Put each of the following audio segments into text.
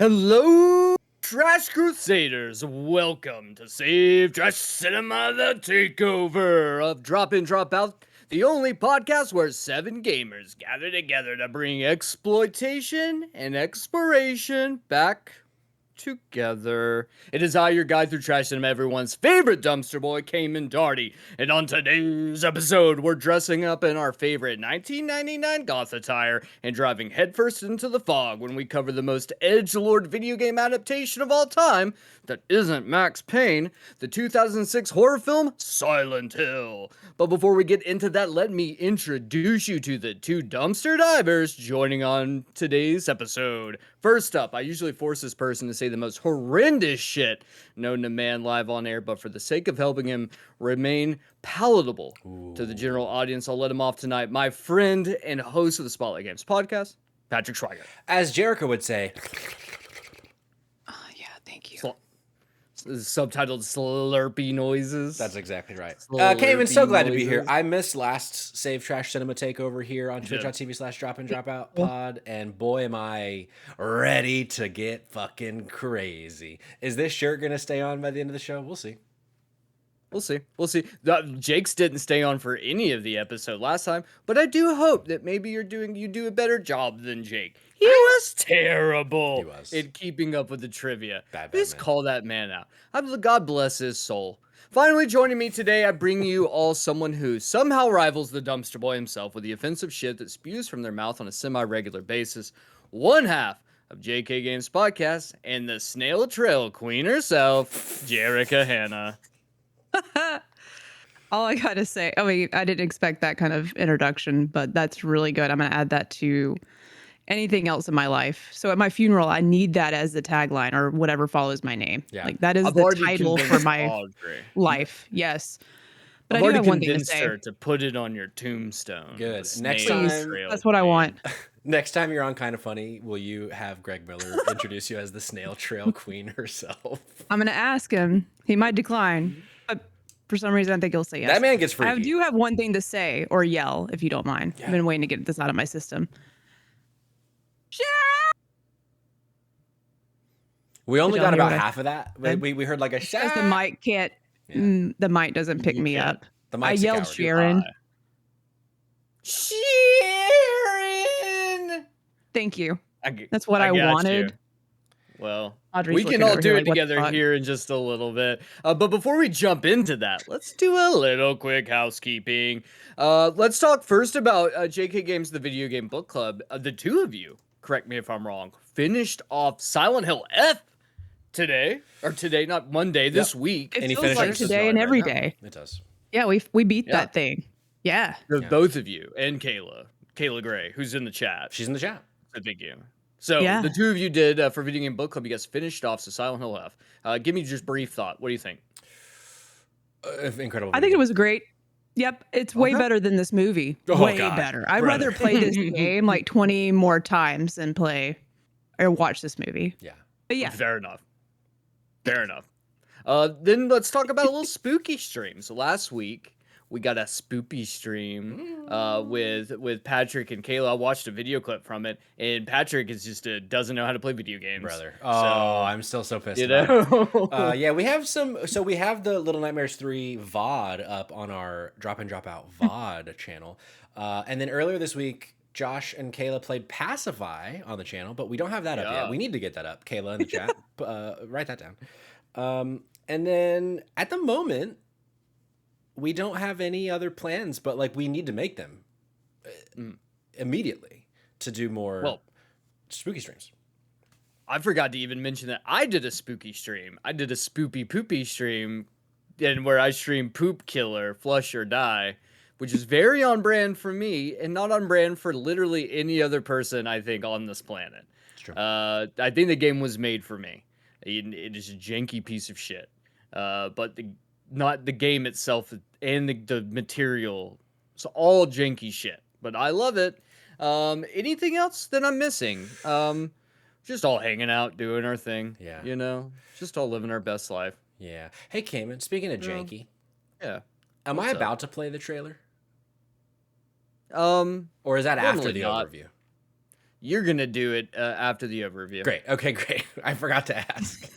Hello, Trash Crusaders. Welcome to Save Trash Cinema, the takeover of Drop In, Drop Out, the only podcast where 7 gamers gather together to bring exploitation and exploration back together. It is I, your guide through trash cinema, everyone's favorite dumpster boy, Kamen Darty. And on today's episode, we're dressing up in our favorite 1999 goth attire and driving headfirst into the fog when we cover the most edgelord video game adaptation of all time that isn't Max Payne, the 2006 horror film Silent Hill. But before we get into that, let me introduce you to the 2 dumpster divers joining on today's episode. First up, I usually force this person to say the most horrendous shit known to man live on air, but for the sake of helping him remain palatable to the general audience, I'll let him off tonight. My friend and host of the Spotlight Games podcast, Patrick Schweiger. As Jerica would say. Yeah, thank you. Subtitled Slurpy Noises. That's exactly right. Slurpy Kamen, so glad to be noises. here. I missed last Save Trash Cinema takeover here on twitch.tv/drop-in-drop-out pod, and boy, am I ready to get fucking crazy. Is this shirt going to stay on by the end of the show? We'll see. We'll see. Jake's didn't stay on for any of the episode last time, but I do hope that maybe you do a better job than Jake. He was terrible He was. in keeping up with the trivia. Bad Please man. call that man out. God bless his soul. Finally joining me today, I bring you all someone who somehow rivals the dumpster boy himself with the offensive shit that spews from their mouth on a semi-regular basis. One half of JK Games Podcast and the Snail Trail Queen herself, Jerica Hannah. All I gotta say, I mean, I didn't expect that kind of introduction, but that's really good. I'm gonna add that to anything else in my life. So at my funeral, I need that as the tagline or whatever follows my name. Yeah. Like that is I've the already title for convinced my Audrey. life. Yes. But I've I do already have one thing to convinced say. her to put it on your tombstone. Good. The Next Snail time- Trail That's what I Queen. want. Next time you're on Kind of Funny, will you have Greg Miller introduce you as the Snail Trail Queen herself? I'm gonna ask him. He might decline, but for some reason I think he'll say yes. That man gets I freaky. do have one thing to say or yell, if you don't mind. Yeah. I've been waiting to get this out of my system. We only Did y'all got hear about what I half of that. said? We heard like a shout. Because the mic can't. Yeah. The mic doesn't pick You me can't. up. The I mic's a yelled coward. Sharon. Sharon! Thank you. I That's what I got wanted. you. Well, Audrey's we can looking all over do here it like, what the together fuck? here in just a little bit. But before we jump into that, let's do a little quick housekeeping. Let's talk first about JK Games, the video game book club. The 2 of you, correct me if I'm wrong, finished off Silent Hill F today, not Monday, this week. It Any feels like finishers? today and Right every now. day. It does. Yeah, we beat Yeah. that thing. Yeah. The Yeah. both of you and Kayla Gray, who's in the chat. She's in the chat. a big game. So Yeah. the 2 of you did for Video Game Book Club. You guys finished off. So Silent Hill F. Give me just brief thought. What do you think? Incredible. I think it was great. Yep, it's way Okay. better than this movie. Oh, way God, better. I'd brother. rather play this game like 20 more times than play or watch this movie. Yeah. But yeah, Fair enough. Fair enough. Then let's talk about a little spooky stream. So last week we got a spoopy stream with Patrick and Kayla. I watched a video clip from it, and Patrick is just doesn't know how to play video games, Brother. So, Oh, I'm still so pissed you about it. know. Yeah, we have some. So we have the Little Nightmares 3 VOD up on our Drop In Drop Out VOD channel. And then earlier this week, Josh and Kayla played Pacify on the channel, but we don't have that up Yeah. yet. We need to get that up, Kayla, in the chat. Write that down. And then at the moment, we don't have any other plans, but like we need to make them immediately to do more Well, spooky streams. I forgot to even mention that I did a spooky stream. I did a spoopy poopy stream, and where I streamed Poop Killer, Flush or Die, which is very on brand for me and not on brand for literally any other person I think on this planet. It's true. I think the game was made for me. It is a janky piece of shit, but not the game itself and the material. It's all janky shit, but I love it. Anything else that I'm missing? Just all hanging out, doing our thing. Yeah. You know, just all living our best life. Yeah. Hey, Kamen, speaking of Yeah. janky, Yeah. am I What's up? about to play the trailer? Um, Or is that after Normally the not. overview? you're gonna do it after the overview. Great. Okay, great. I forgot to ask.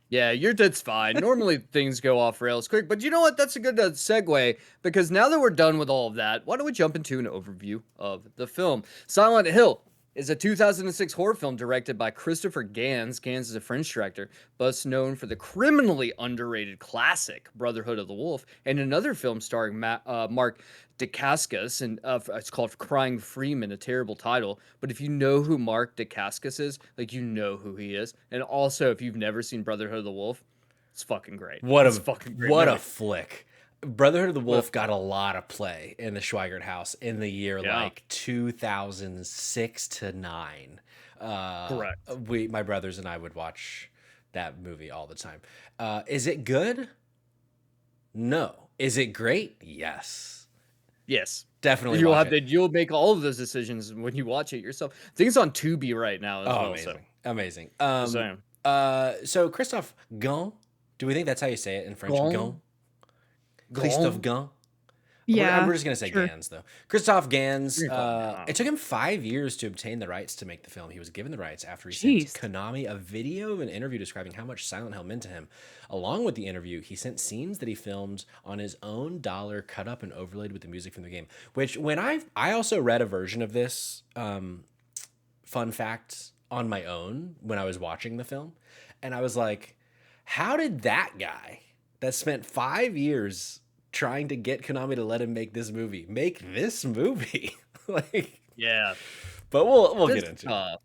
Yeah, that's fine. Normally things go off rails quick, but you know what? That's a good segue because now that we're done with all of that, why don't we jump into an overview of the film? Silent Hill is a 2006 horror film directed by Christopher Gans. Gans is a French director, best known for the criminally underrated classic Brotherhood of the Wolf, and another film starring Mark Dacascos, and it's called Crying Freeman, a terrible title. But if you know who Mark Dacascos is, like you know who he is, and also if you've never seen Brotherhood of the Wolf, it's fucking great. It's fucking great. What a flick! Brotherhood of the Wolf got a lot of play in the Schweigert house in the year like 2006 to 9. Correct. My brothers and I would watch that movie all the time. Is it good? No. Is it great? Yes. Yes. Definitely. You'll make all of those decisions when you watch it yourself. I think it's on Tubi right now as well. Amazing. So. Amazing. So Christophe Gans, do we think that's how you say it in French? Gans? Christophe Gans? Yeah. We're just going to say Gans, though. Christophe Gans, it took him 5 years to obtain the rights to make the film. He was given the rights after he sent Konami a video of an interview describing how much Silent Hill meant to him. Along with the interview, he sent scenes that he filmed on his own dollar, cut up and overlaid with the music from the game. Which, when I also read a version of this, fun fact, on my own when I was watching the film. And I was like, how did that guy that spent 5 years trying to get Konami to let him make this movie? Like, yeah, but we'll get into it.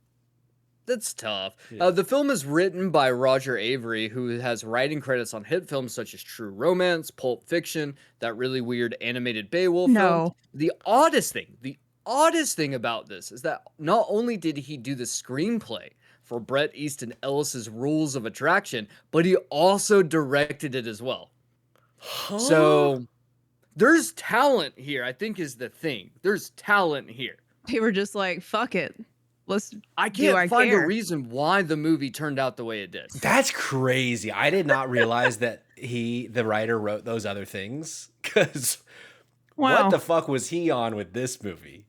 That's tough. Yeah. The film is written by Roger Avery, who has writing credits on hit films such as True Romance, Pulp Fiction, that really weird animated Beowulf film. The oddest thing about this is that not only did he do the screenplay for Bret Easton Ellis's Rules of Attraction, but he also directed it as well. Huh? So there's talent here, I think, is the thing. There's talent here. They were just like, fuck it. I can't find a reason why the movie turned out the way it did. That's crazy. I did not realize that the writer, wrote those other things. Because what the fuck was he on with this movie?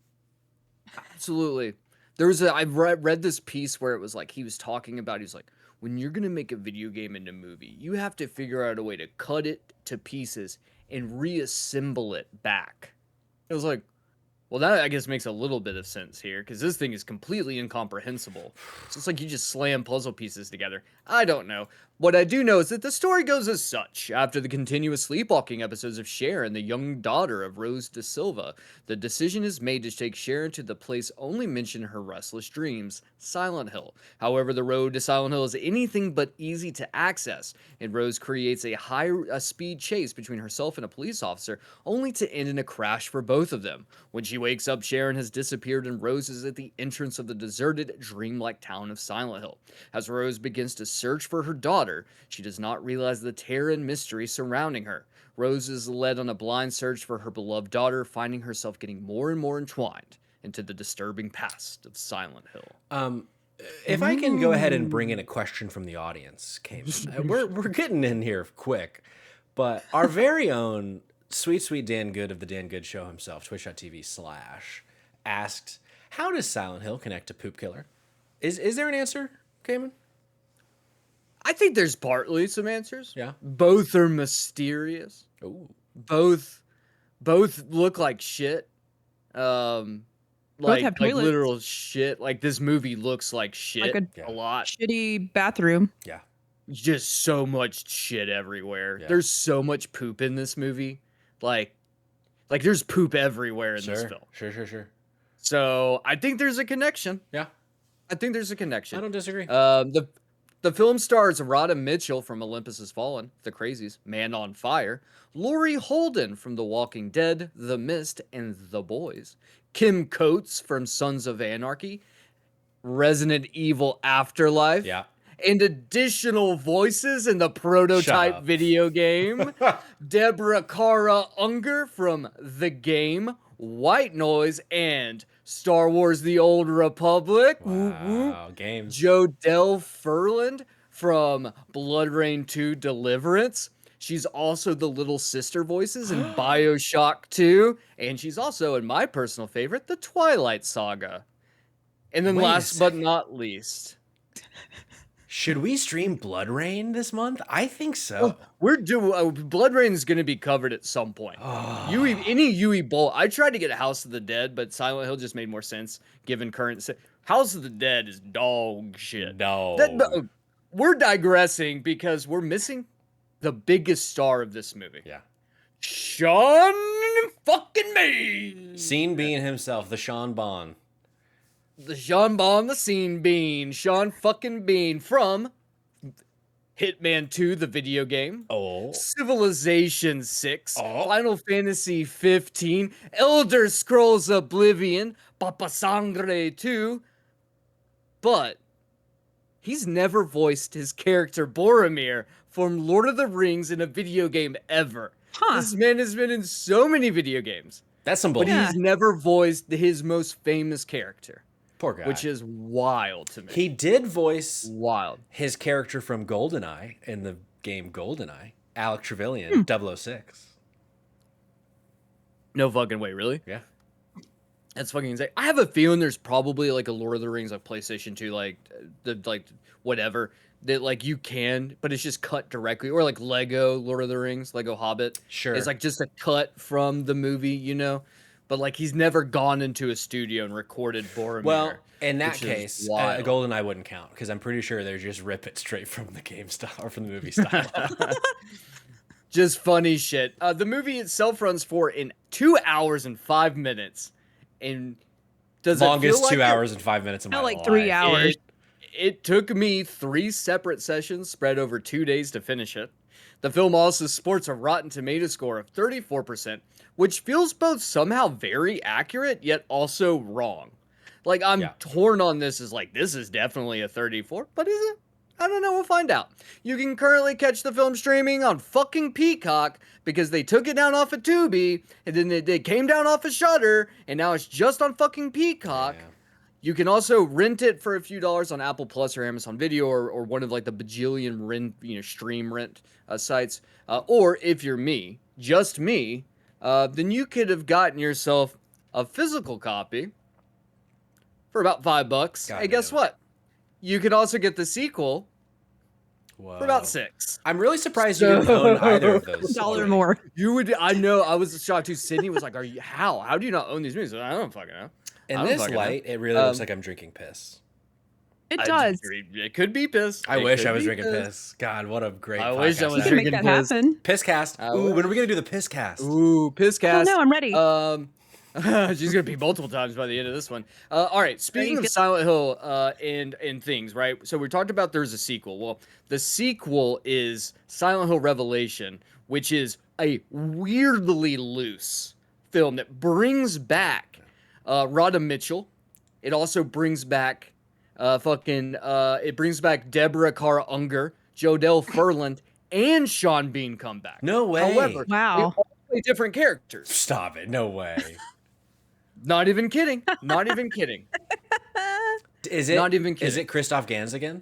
Absolutely. I've read this piece where it was like, he was talking about, he's like, when you're going to make a video game into a movie, you have to figure out a way to cut it to pieces and reassemble it back. It was like, well, that I guess makes a little bit of sense here, because this thing is completely incomprehensible. So it's like you just slam puzzle pieces together. I don't know. What I do know is that the story goes as such. After the continuous sleepwalking episodes of Sharon, the young daughter of Rose da Silva, the decision is made to take Sharon to the place only mentioned in her restless dreams, Silent Hill. However, the road to Silent Hill is anything but easy to access, and Rose creates a high-speed chase between herself and a police officer, only to end in a crash for both of them. When she wakes up, Sharon has disappeared and Rose is at the entrance of the deserted, dreamlike town of Silent Hill. As Rose begins to search for her daughter, she does not realize the terror and mystery surrounding her. Rose is led on a blind search for her beloved daughter, finding herself getting more and more entwined into the disturbing past of Silent Hill. If I can go ahead and bring in a question from the audience, Kamen. We're getting in here quick, but our very own sweet Dan Good of the Dan Good Show himself, twitch.tv/ asked, how does Silent Hill connect to Poop Killer? Is there an answer, Kamen? I think there's partly some answers. Yeah. Both are mysterious. Ooh. Both look like shit. Like literal shit. Like this movie looks like shit like a lot. Shitty bathroom. Yeah. Just so much shit everywhere. Yeah. There's so much poop in this movie. Like there's poop everywhere in this film. Sure. So I think there's a connection. Yeah. I think there's a connection. I don't disagree. The film stars Radha Mitchell from Olympus Has Fallen, The Crazies, Man on Fire, Laurie Holden from The Walking Dead, The Mist, and The Boys, Kim Coates from Sons of Anarchy, Resident Evil Afterlife, and additional voices in the prototype video game, Deborah Kara Unger from The Game, White Noise, and Star Wars The Old Republic. Wow, games. Jodelle Ferland from Blood Rain 2 Deliverance. She's also the little sister voices in BioShock 2. And she's also, in my personal favorite, the Twilight Saga. And then Wait a last but second. not least, Should we stream Blood Rain this month? I think oh, so. we're doing Blood Rain is going to be covered at some point. Any Yui Bowl. I tried to get House of the Dead, but Silent Hill just made more sense given current. House of the Dead is dog shit. No. We're digressing because we're missing the biggest star of this movie. Yeah. Sean fucking Bean. Scene Bean himself, the Sean Bon. The Sean Bon, the Scene Bean. Sean fucking Bean from Hitman 2, the video game. Oh. Civilization 6. Oh. Final Fantasy 15. Elder Scrolls Oblivion. Papa Sangre 2. But he's never voiced his character Boromir from Lord of the Rings in a video game ever. This man has been in so many video games. That's some But bullshit. he's never voiced his most famous character. Poor guy. Which is wild to me. He did voice Wild. his character from GoldenEye in the game GoldenEye, Alec Trevelyan, 006. No fucking way, really? Yeah. That's fucking insane. I have a feeling there's probably like a Lord of the Rings, like PlayStation 2, whatever that like you can, but it's just cut directly, or like Lego Lord of the Rings, Lego Hobbit. Sure. It's like just a cut from the movie, you know. But like he's never gone into a studio and recorded Boromir. Well, in that which is case, wild. GoldenEye wouldn't count because I'm pretty sure they're just rip it straight from the game style or from the movie style. Just funny shit. The movie itself runs for in 2 hours and 5 minutes, and does Longest it feel like 2 hours and 5 minutes of my Felt like life. 3 hours. It took me 3 separate sessions spread over 2 days to finish it. The film also sports a Rotten Tomato score of 34%, which feels both somehow very accurate yet also wrong. Like I'm torn on this as like this is definitely a 34, but is it? I don't know, we'll find out. You can currently catch the film streaming on fucking Peacock because they took it down off of Tubi and then it came down off of Shudder and now it's just on fucking Peacock. Yeah. You can also rent it for a few dollars on Apple Plus or Amazon Video or one of like the bajillion rent, stream rent sites. Or if you're me, just me, then you could have gotten yourself a physical copy for about $5. God Hey, guess damn. what? You could also get the sequel Whoa. for about $6. I'm really surprised you didn't own either of those. $1 already. more. You would, I know, I was shocked too. Sydney was like, how do you not own these movies? I don't fucking know. I In don't this fucking know. light, it really looks like I'm drinking piss. It does. It could be piss. I It wish could I was be drinking piss. God, what a great I podcast. wish I was You that can is. make drinking that piss. happen. Piss cast. Ooh, when are we going to do the piss cast? Ooh, piss cast. Oh, no, I'm ready. She's gonna be multiple times by the end of this one. All right. Speaking of good. Silent Hill and things, right? So we talked about there's a sequel. Well, the sequel is Silent Hill Revelation, which is a weirdly loose film that brings back Rhoda Mitchell. It also brings back it brings back Deborah Kara Unger, Jodelle Furland, and Sean Bean come back. No way. However, Wow. they all play different characters. Stop it. No way. Not even kidding. Not even kidding. Is it Not even kidding. Is it Christoph Gans again?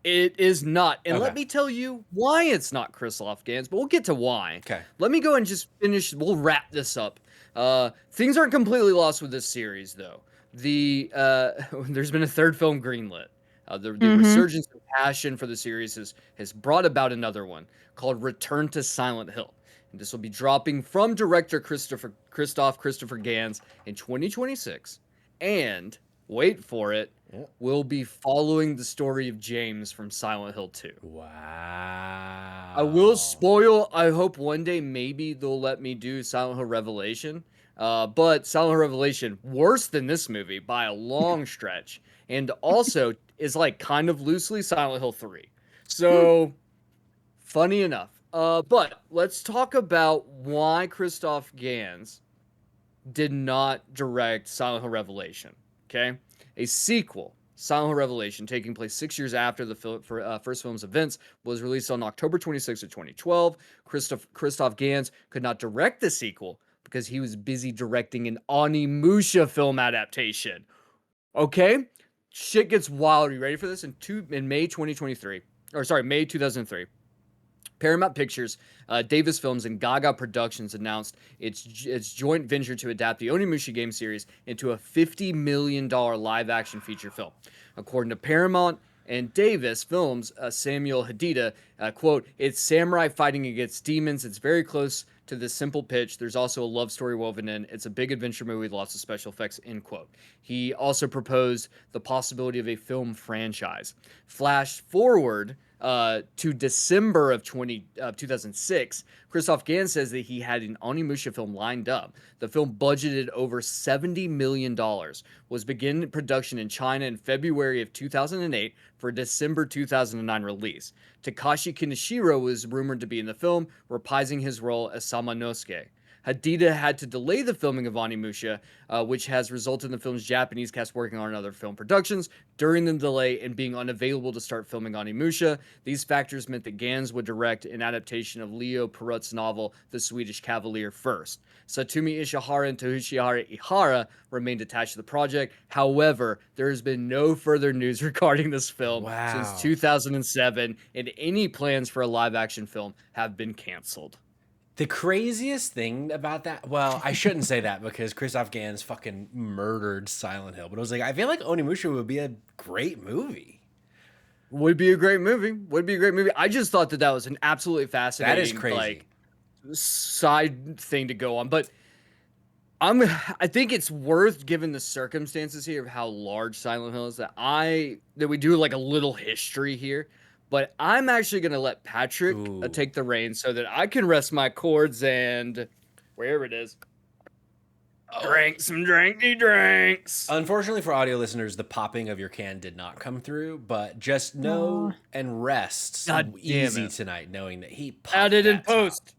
It is not. And let Okay. me tell you why it's not Christoph Gans, but we'll get to why. Okay. Let me go and just finish. We'll wrap this up. Things aren't completely lost with this series, though. There's been a third film greenlit. The resurgence of passion for the series has brought about another one called Return to Silent Hill. And this will be dropping from director Christopher Gans in 2026. And, wait for it, we'll be following the story of James from Silent Hill 2. Wow. I will spoil, I hope one day maybe they'll let me do Silent Hill Revelation. But Silent Hill Revelation, worse than this movie by a long stretch. And also is like kind of loosely Silent Hill 3. So, funny enough. But let's talk about why Christoph Gans did not direct Silent Hill Revelation. Okay? A sequel, Silent Hill Revelation, taking place 6 years after the first film's events, was released on October 26th of 2012. Christoph Gans could not direct the sequel because he was busy directing an Onimusha film adaptation. Okay? Shit gets wild. Are you ready for this? In May 2023, or sorry, May 2003, Paramount Pictures, Davis Films, and Gaga Productions announced its joint venture to adapt the Onimusha game series into a $50 million live-action feature film. According to Paramount and Davis Films, Samuel Hadida, quote, "It's samurai fighting against demons. It's very close to this simple pitch. There's also a love story woven in. It's a big adventure movie with lots of special effects," end quote. He also proposed the possibility of a film franchise. Flash forward to December of 2006, Christoph Gans says that he had an Onimusha film lined up. The film, budgeted over $70 million, was begin production in China in February of 2008 for a December 2009 release. Takashi Kaneshiro was rumored to be in the film, reprising his role as Samanosuke. Hadida had to delay the filming of Onimusha, which has resulted in the film's Japanese cast working on other film productions during the delay and being unavailable to start filming Onimusha. These factors meant that Gans would direct an adaptation of Leo Perut's novel, The Swedish Cavalier, first. Satomi Ishihara and Toshihara Ihara remained attached to the project. However, there has been no further news regarding this film since 2007, and any plans for a live-action film have been canceled. The craziest thing about that, well, I shouldn't say that because Christoph Gans fucking murdered Silent Hill, but I was like, I feel like Onimusha would be a great movie. Would be a great movie. Would be a great movie. I just thought that was an absolutely fascinating, that is crazy, like, side thing to go on. But I think it's worth, given the circumstances here of how large Silent Hill is, that we do like a little history here. But I'm actually going to let Patrick take the reins so that I can rest my cords and wherever it is, drink some drinky drinks. Unfortunately for audio listeners, the popping of your can did not come through, but just know and rest easy tonight knowing that he popped Add it in post. Top.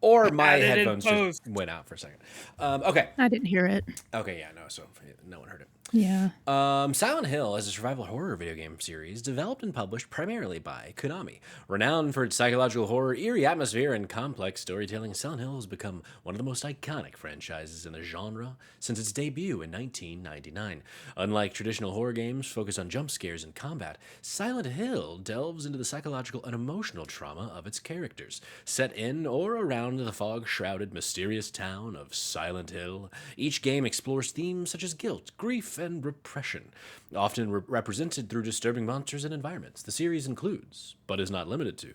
Or my headphones just went out for a second. Okay. I didn't hear it. Okay, yeah, no, so no one heard it. Yeah. Silent Hill is a survival horror video game series developed and published primarily by Konami. Renowned for its psychological horror, eerie atmosphere, and complex storytelling, Silent Hill has become one of the most iconic franchises in the genre since its debut in 1999. Unlike traditional horror games focused on jump scares and combat, Silent Hill delves into the psychological and emotional trauma of its characters. Set in or around the fog-shrouded, mysterious town of Silent Hill, each game explores themes such as guilt, grief, and repression, often represented through disturbing monsters and environments. The series includes, but is not limited to,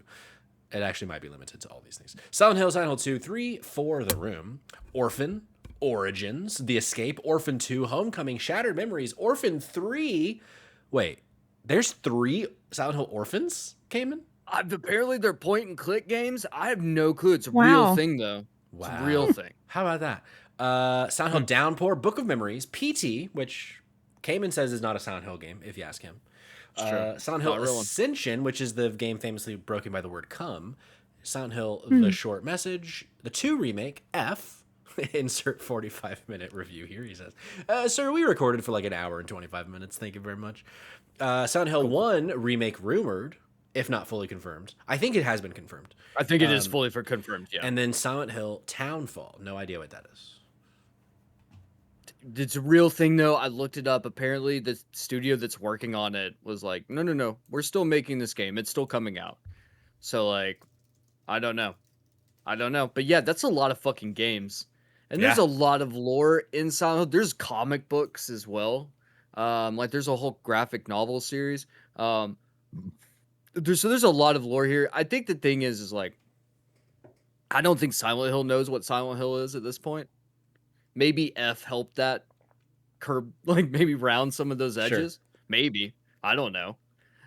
it actually might be limited to all these things: Silent Hill, Silent Hill 2, 3, 4, The Room, Orphan, Origins, The Escape, Orphan 2, Homecoming, Shattered Memories, Orphan 3. Wait, there's 3 Silent Hill Orphans, Kamen? Apparently they're point-and-click games. I have no clue. It's a real thing, though. Wow. It's a real thing. How about that? Silent Hill Downpour, Book of Memories, PT, which Kamen says is not a Silent Hill game, if you ask him. Silent Hill Ascension, which is the game famously broken by the word come. Silent Hill The Short Message, the 2 remake, F. Insert 45-minute review here, he says. Sir, we recorded for like an hour and 25 minutes. Thank you very much. Silent Hill 1 remake rumored, if not fully confirmed. I think it has been confirmed. I think it is fully confirmed, yeah. And then Silent Hill Townfall. No idea what that is. It's a real thing, though. I looked it up. Apparently, the studio that's working on it was like, no. We're still making this game. It's still coming out. So, like, I don't know. But yeah, that's a lot of fucking games. And there's a lot of lore in Silent Hill. There's comic books as well. Like, there's a whole graphic novel series. There's a lot of lore here. I think the thing is like, I don't think Silent Hill knows what Silent Hill is at this point. Maybe F helped that curb, like maybe round some of those edges. Sure. Maybe. I don't know.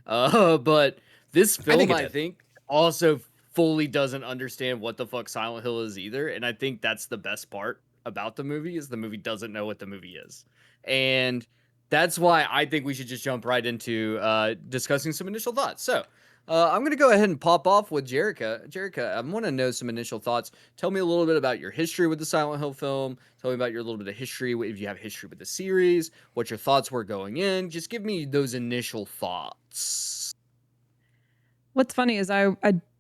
But this film, I think, also fully doesn't understand what the fuck Silent Hill is either. And I think that's the best part about the movie, is the movie doesn't know what the movie is. And that's why I think we should just jump right into discussing some initial thoughts. So I'm going to go ahead and pop off with Jerica. Jerica, I want to know some initial thoughts. Tell me a little bit about your history with the Silent Hill film. Tell me about your little bit of history, if you have history with the series, what your thoughts were going in. Just give me those initial thoughts. What's funny is I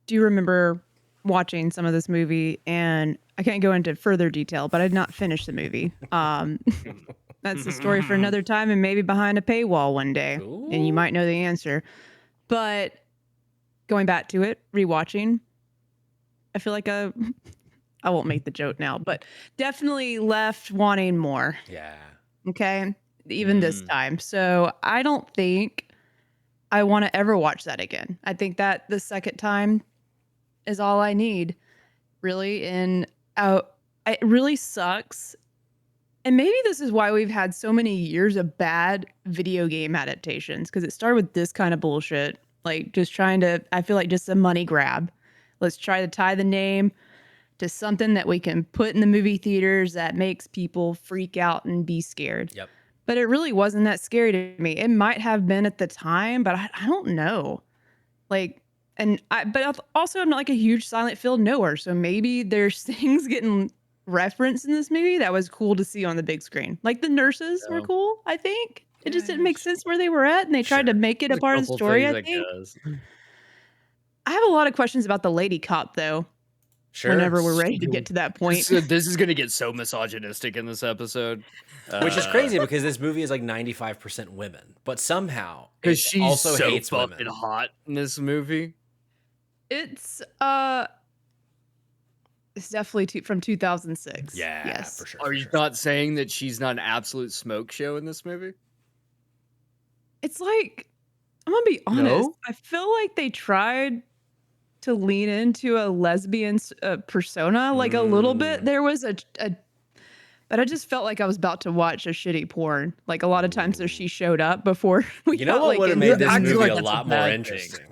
do remember watching some of this movie, and I can't go into further detail, but I did not finish the movie. That's the story for another time, and maybe behind a paywall one day. Ooh. And you might know the answer. But going back to it, rewatching, I feel like I won't make the joke now, but definitely left wanting more. Yeah. Okay. Even this time. So I don't think I want to ever watch that again. I think that the second time is all I need, really. And it really sucks. And maybe this is why we've had so many years of bad video game adaptations, because it started with this kind of bullshit. Like just trying to, I feel like just a money grab. Let's try to tie the name to something that we can put in the movie theaters that makes people freak out and be scared. Yep. But it really wasn't that scary to me. It might have been at the time, but I don't know. Like, also I'm not like a huge Silent Film knower, so maybe there's things getting referenced in this movie that was cool to see on the big screen. Like the nurses were cool, I think. It just didn't make sense where they were at, and they tried to make it a There's part of the couple story, things, I I think. guess. I have a lot of questions about the lady cop, though, Sure. whenever we're ready to get to that point. This is gonna get so misogynistic in this episode. Which is crazy because this movie is like 95% women, but somehow it because she's also so hates fucking women. hot in this movie. It's definitely from 2006. Yeah, Yes. for sure. Are you not saying that she's not an absolute smoke show in this movie? It's like, I'm gonna be honest. No? I feel like they tried to lean into a lesbian persona like a little bit. There was but I just felt like I was about to watch a shitty porn. Like a lot of times that she showed up before we You know got what like would have into made this acting movie like a that's a lot more bad thing. interesting?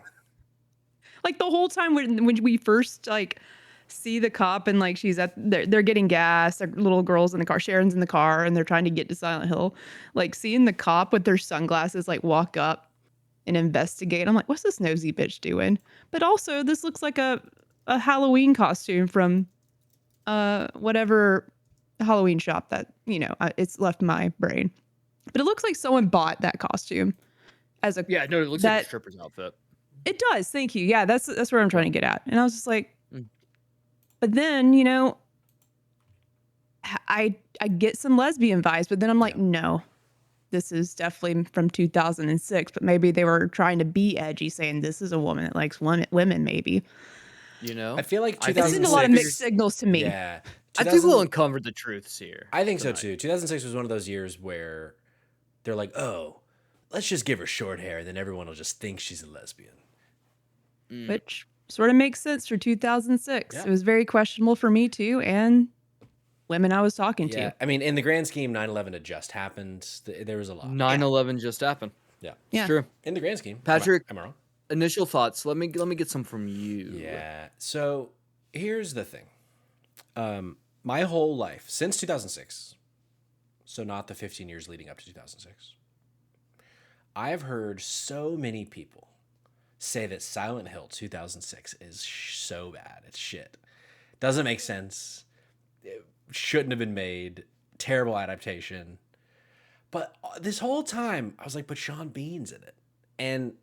Like the whole time when we first like see the cop and like she's they're getting gas, the little girls in the car, Sharon's in the car, and they're trying to get to Silent Hill. Like seeing the cop with their sunglasses like walk up and investigate. I'm like, what's this nosy bitch doing? But also this looks like a Halloween costume from whatever Halloween shop that, it's left my brain. But it looks like someone bought that costume as a Yeah, no, it looks like a stripper's outfit. It does. Thank you. Yeah, that's where I'm trying to get at. And I was just like, Mm. but then, I get some lesbian vibes, but then I'm like, no, this is definitely from 2006, but maybe they were trying to be edgy, saying this is a woman that likes women maybe. I feel like It sent a lot of mixed signals to me. Yeah. I think we'll uncover the truths here. I think so too. 2006 was one of those years where they're like, oh, let's just give her short hair and then everyone will just think she's a lesbian. Which sort of makes sense for 2006. Yeah. It was very questionable for me too, and women I was talking to. I mean, in the grand scheme, 9/11 had just happened. There was a lot. 9/11 just happened. Yeah. It's true. In the grand scheme. Patrick, am I wrong? Initial thoughts. Let me get some from you. Yeah. So here's the thing. My whole life, since 2006, so not the 15 years leading up to 2006, I've heard so many people say that Silent Hill 2006 is so bad. It's shit. Doesn't make sense. It shouldn't have been made. Terrible adaptation. But this whole time, I was like, but Sean Bean's in it. And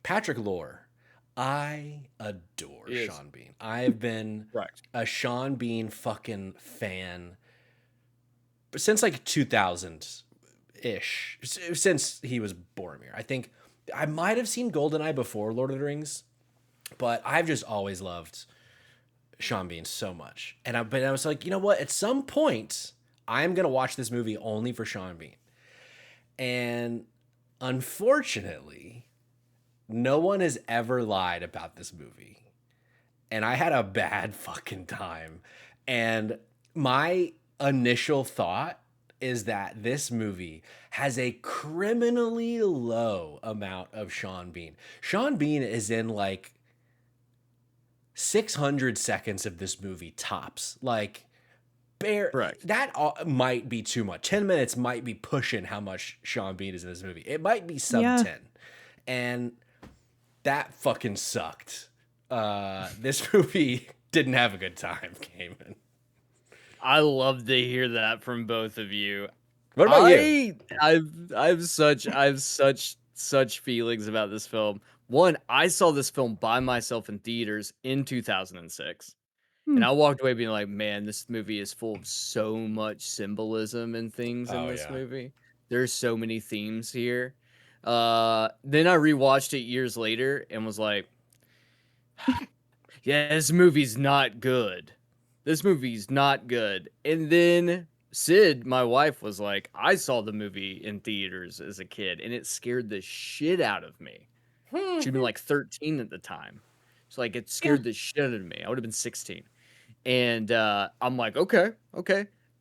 Patrick Lore, I adore Sean Bean. I've been a Sean Bean fucking fan since like 2000-ish, since he was Boromir. I think I might have seen GoldenEye before Lord of the Rings, but I've just always loved Sean Bean so much. And I was like, you know what? At some point, I'm going to watch this movie only for Sean Bean. And unfortunately, no one has ever lied about this movie. And I had a bad fucking time. And my initial thought is that this movie has a criminally low amount of Sean Bean. Sean Bean is in like 600 seconds of this movie tops. Like, that might be too much. 10 minutes might be pushing how much Sean Bean is in this movie. It might be sub 10. And that fucking sucked. This movie didn't have a good time, Kamen. I love to hear that from both of you. What about you? I've such feelings about this film. One, I saw this film by myself in theaters in 2006. And I walked away being like, man, this movie is full of so much symbolism and things in this movie. There's so many themes here. Then I rewatched it years later and was like, yeah, this movie's not good. This movie's not good. And then Sid, my wife, was like, I saw the movie in theaters as a kid, and it scared the shit out of me. She'd been like 13 at the time. So like it Yeah. scared the shit out of me. I would have been 16. And I'm like, okay.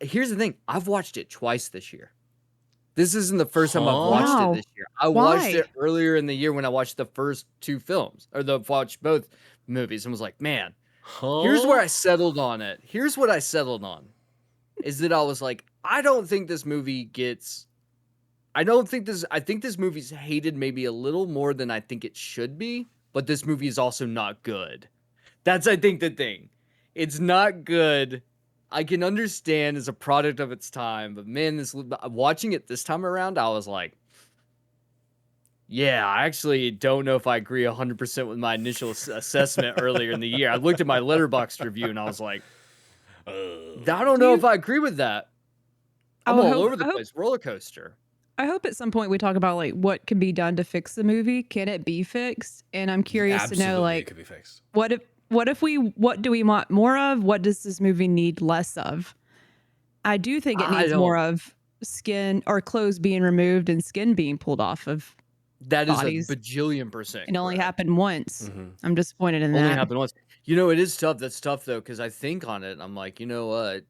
Here's the thing. I've watched it twice this year. This isn't the first time I've watched it Wow. this year. I watched Why? it earlier in the year when I watched the first two films, or watched both movies, and was like, man, here's where I settled on it. Here's what I settled on, is that I was like, I think this movie's hated maybe a little more than I think it should be, but this movie is also not good. That's, I think, the thing. It's not good. I can understand as a product of its time, but man, watching it this time around, I was like, yeah, I actually don't know if I agree 100% with my initial assessment earlier in the year. I looked at my Letterboxd review and I was like, I don't know if I agree with that. I'm all over the place. Roller coaster. I hope at some point we talk about like what can be done to fix the movie. Can it be fixed? And I'm curious to know, Absolutely, it like, could be fixed. what do we want more of? What does this movie need less of? I do think it needs more of skin or clothes being removed and skin being pulled off of That is a bodies. bajillion%. It only correct. happened once. Mhm. I'm disappointed in Only that. happened once. You know, it is tough. That's tough though, because I think on it and I'm like, you know what?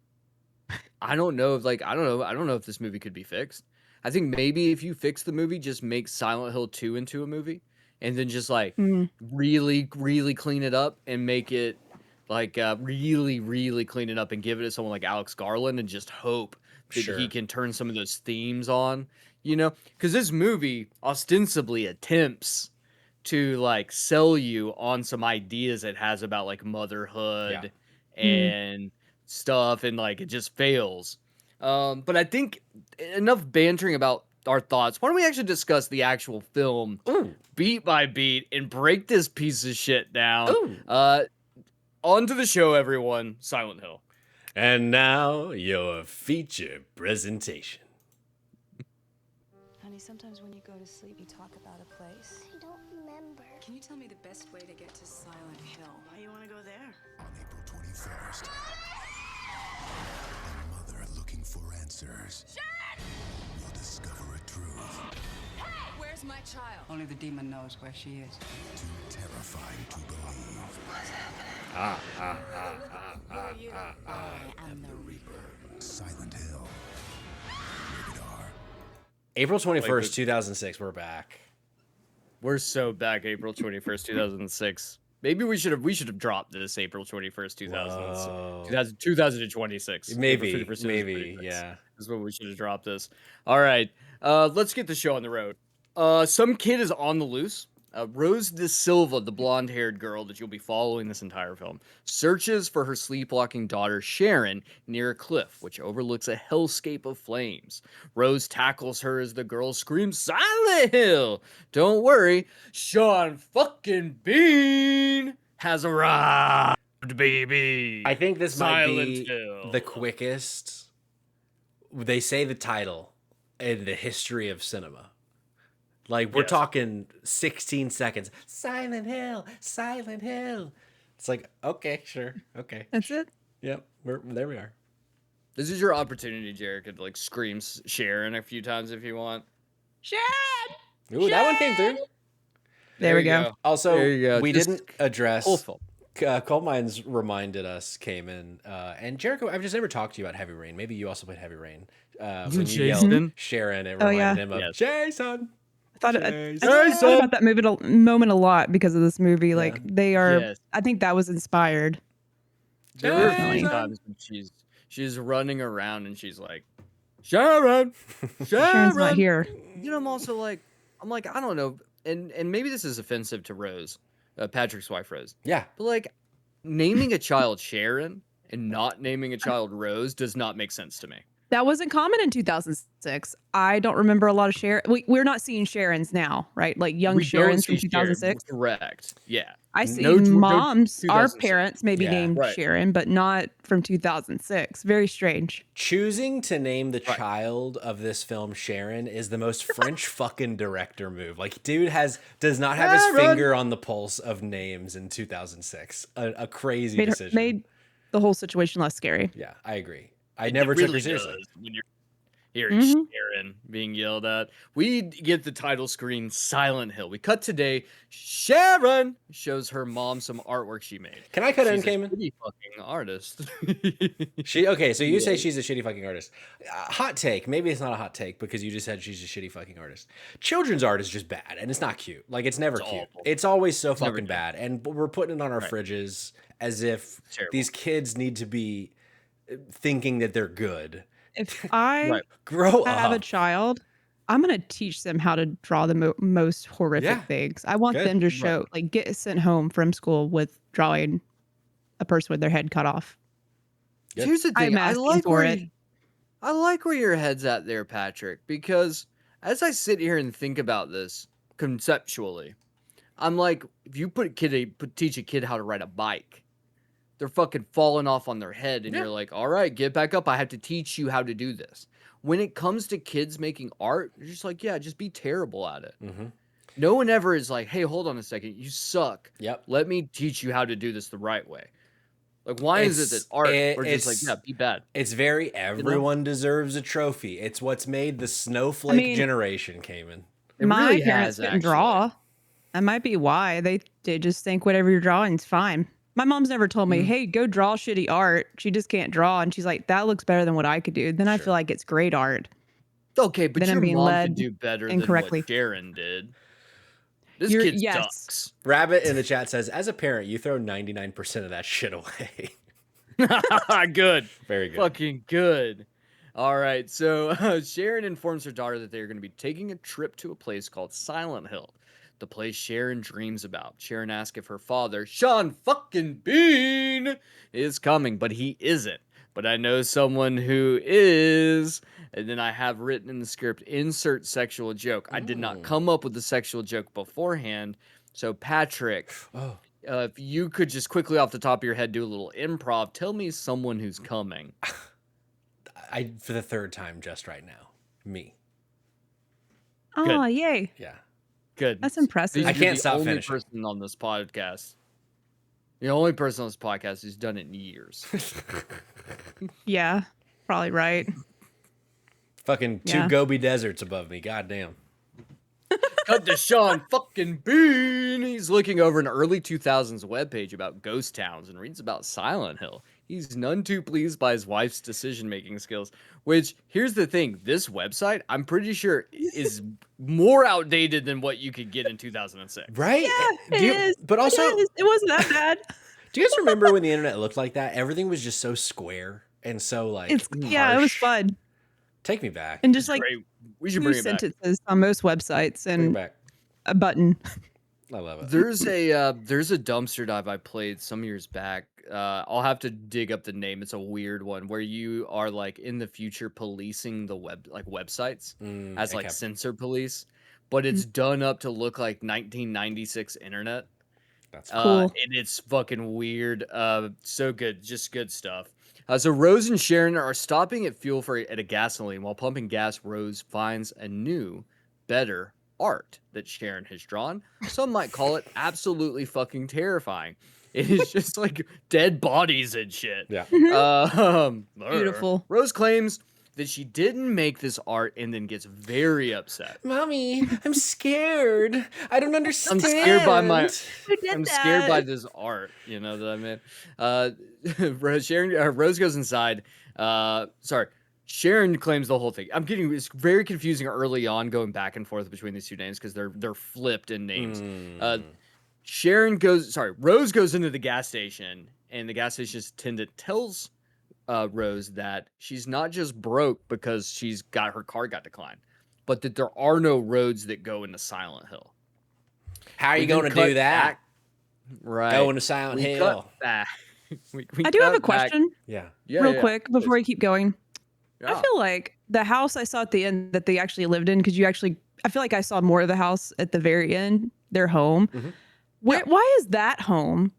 I don't know if this movie could be fixed. I think maybe if you fix the movie, just make Silent Hill 2 into a movie, and then just like Mm. really, really clean it up and make it like really, really clean it up and give it to someone like Alex Garland and just hope that Sure. he can turn some of those themes on, you know? Because this movie ostensibly attempts to like sell you on some ideas it has about like motherhood and stuff, and like it just fails. But I think enough bantering about our thoughts. Why don't we actually discuss the actual film beat by beat and break this piece of shit down? On to the show, everyone. Silent Hill. And now your feature presentation. Honey, sometimes when you go to sleep, you talk about a place. I don't remember. Can you tell me the best way to get to Silent Hill? Why you want to go there? On April 21st, a mother looking for answers will discover a truth Where's my child? Only the demon knows where she is. too terrifying to believe. I am the Reaper. Silent Hill. Rated R. April 21st, 2006. We're back. We're so back. April 21st, 2006. Maybe we should have dropped this April 21st, 2026. Maybe, April 21st, maybe, 2026. yeah. That's when we should have dropped this. All right. Let's get the show on the road. Some kid is on the loose. Rose De Silva, the blonde-haired girl that you'll be following this entire film, searches for her sleepwalking daughter Sharon near a cliff, which overlooks a hellscape of flames. Rose tackles her as the girl screams, "Silent Hill! Don't worry, Sean fucking Bean has arrived, baby." I think this Silent might be Hill. the quickest. They say the title in the history of cinema. Like, we're Yes. talking 16 seconds. Silent Hill, Silent Hill. It's like, okay, sure, okay. That's it. Yep, there we are. This is your opportunity, Jerica, to like scream Sharon a few times if you want. Sharon! Ooh, that one came through. There we you go. Also, There you go. we Just didn't address. whole film. Coal Mines reminded us, Kamen, and Jericho. I've just never talked to you about Heavy Rain. Maybe you also played Heavy Rain. When you Jason? yelled Sharon, it reminded him of Yes. Jason. I thought Jason. about that moment a lot because of this movie. Like they are, Yes. I think that was inspired. There were a Definitely. few times when she's running around and she's like, Sharon, Sharon's not Sharon. here. You know, I'm like, I don't know, and maybe this is offensive to Rose, Patrick's wife, Rose. Yeah. But like, naming a child Sharon and not naming a child Rose does not make sense to me. That wasn't common in 2006. I don't remember a lot of Sharon. We're not seeing Sharons now, right? Like young We don't Sharons from see Sharon. 2006. Correct. Yeah. I see No moms, our 2006. parents maybe Yeah. named Right. Sharon, but not from 2006. Very strange. Choosing to name the Right. child of this film Sharon is the most French fucking director move. Like, dude does not have his Sharon! finger on the pulse of names in 2006. A crazy decision. Made the whole situation less scary. Yeah, I agree. I It never took her really seriously. does when you're hearing Mhm. Sharon being yelled at. We get the title screen Silent Hill. We cut today. Sharon shows her mom some artwork she made. Can I cut in, She's a Kamen? shitty fucking artist. Okay, so you say Yeah. she's a shitty fucking artist. Hot take. Maybe it's not a hot take because you just said she's a shitty fucking artist. Children's art is just bad and it's not cute. Like, it's never It's cute. awful. It's always so never fucking cute. bad. And we're putting it on our Right. fridges as if Terrible. these kids need to be thinking that they're good. If I Right. Grow have a up. child, I'm gonna teach them how to draw the most horrific Yeah. things. I want Good. them to show, like, get sent home from school with drawing a person with their head cut off. Good. Here's the I'm thing. I asking like for where it. I like where your head's at there, Patrick, because as I sit here and think about this conceptually, I'm like, if you teach a kid how to ride a bike, they're fucking falling off on their head, and Yeah. you're like, all right, get back up. I have to teach you how to do this. When it comes to kids making art, you're just like, yeah, just be terrible at it. Mhm. No one ever is like, hey, hold on a second, you suck. Yep. Let me teach you how to do this the right way. Like, why is it that art, we're just like, it's- yeah, be bad? It's very everyone deserves a trophy. It's what's made the snowflake mean- generation, Kamen. It My really parents has, couldn't actually. draw. That might be why they just think whatever you're drawing's fine. My mom's never told me, "Hey, go draw shitty art." She just can't draw, and she's like, "That looks better than what I could do." Then I Sure. feel like it's great art. Okay, but Then I'm your being mom led could do better incorrectly. than what Sharon did. This You're- kid yes. sucks. Rabbit in the chat says, as a parent, you throw 99% of that shit away. Good. Very good. Fucking good. All right, so Sharon informs her daughter that they're going to be taking a trip to a place called Silent Hill, the place Sharon dreams about. Sharon asks if her father, Sean fucking Bean, is coming, but he isn't. But I know someone who is. And then I have written in the script, insert sexual joke. I did not come up with the sexual joke beforehand. So, Patrick, Oh, if you could just quickly off the top of your head do a little improv, tell me someone who's coming. for the third time just right now. Me. Oh, yay. Yeah. Good. That's impressive. I You're can't the stop only finishing. person on this podcast. The only person on this podcast who's done it in years. Yeah, probably right. Fucking two Yeah. Gobi deserts above me. Goddamn. Cut to Sean fucking Bean. He's looking over an early 2000s webpage about ghost towns and reads about Silent Hill. He's none too pleased by his wife's decision-making skills, which, here's the thing, this website, I'm pretty sure, is more outdated than what you could get in 2006. Right? It is. But also, It wasn't that bad. do you guys remember when the internet looked like that? Everything was just so square and so like It was harsh. fun. Take me back. And just like Great. We should two bring it back. sentences on most websites Bring it and back. a button. I love it. There's a dumpster dive I played some years back. I'll have to dig up the name. It's a weird one where you are like in the future policing the websites as like okay. censor police, but it's done up to look like 1996 internet. That's Cool. And it's fucking weird. So good, just good stuff. So Rose and Sharon are stopping at at a gasoline. While pumping gas, Rose finds a new, better art that Sharon has drawn. Some might call it absolutely fucking terrifying. It is just like dead bodies and shit. Yeah. Beautiful. Rose claims that she didn't make this art and then gets very upset. Mommy, I'm scared. I don't understand. I'm scared by Who did I'm scared that? by this art, you know that I mean. Rose goes inside. Sharon claims the whole thing. It's very confusing early on, going back and forth between these two names because they're flipped in names. Rose goes into the gas station, and the gas station's attendant tells Rose that she's not just broke because her car got declined, but that there are no roads that go into Silent Hill. How are you We then going to cut do that? back- Right. Going to Silent Hill. Cut back. We I do have a cut back- question Yeah. Yeah, real yeah, quick before we keep going. I feel like the house I saw at the end that they actually lived in, because I feel like I saw more of the house at the very end, their home. Mhm. Why is that home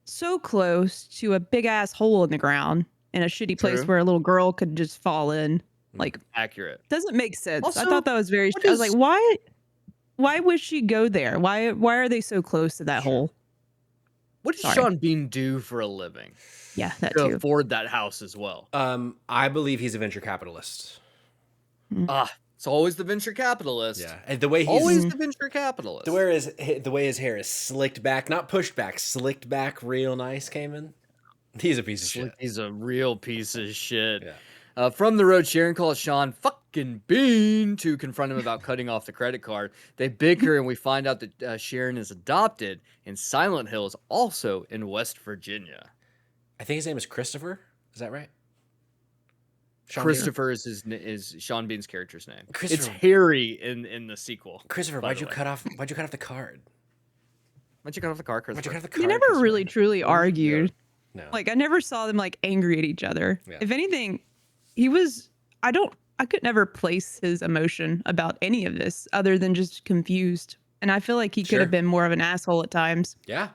so close to a big ass hole in the ground in a shitty place True. where a little girl could just fall in? Mm. Like, Accurate. doesn't make sense. I Also, thought that was very. what I was like, is- why would she go there? Why are they so close to that Sure. hole? What does Sorry. Sean Bean do for a living Yeah, that to too. afford that house as well? I believe he's a venture capitalist. It's always the venture capitalist. Yeah, and the way he's Always the venture capitalist. the way his hair is slicked back, not pushed back, slicked back, real nice. Kamen. He's a piece of shit. He's a real piece of shit. Yeah. From the road, Sharon calls Sean fucking Bean to confront him about cutting off the credit card. They bicker, and we find out that Sharon is adopted, and Silent Hill is also in West Virginia. I think his name is Christopher. Is that right? Sean Christopher is Sean Bean's character's name. It's Christopher. Harry in the sequel. Christopher, by why'd the you way. cut off the card? Why'd you cut off the car, Why'd you Christopher? cut off the They card? never Christopher? really truly argued. No. Like, I never saw them like angry at each other. Yeah. If anything, I could never place his emotion about any of this other than just confused. And I feel like he could Sure. have been more of an asshole at times, Yeah.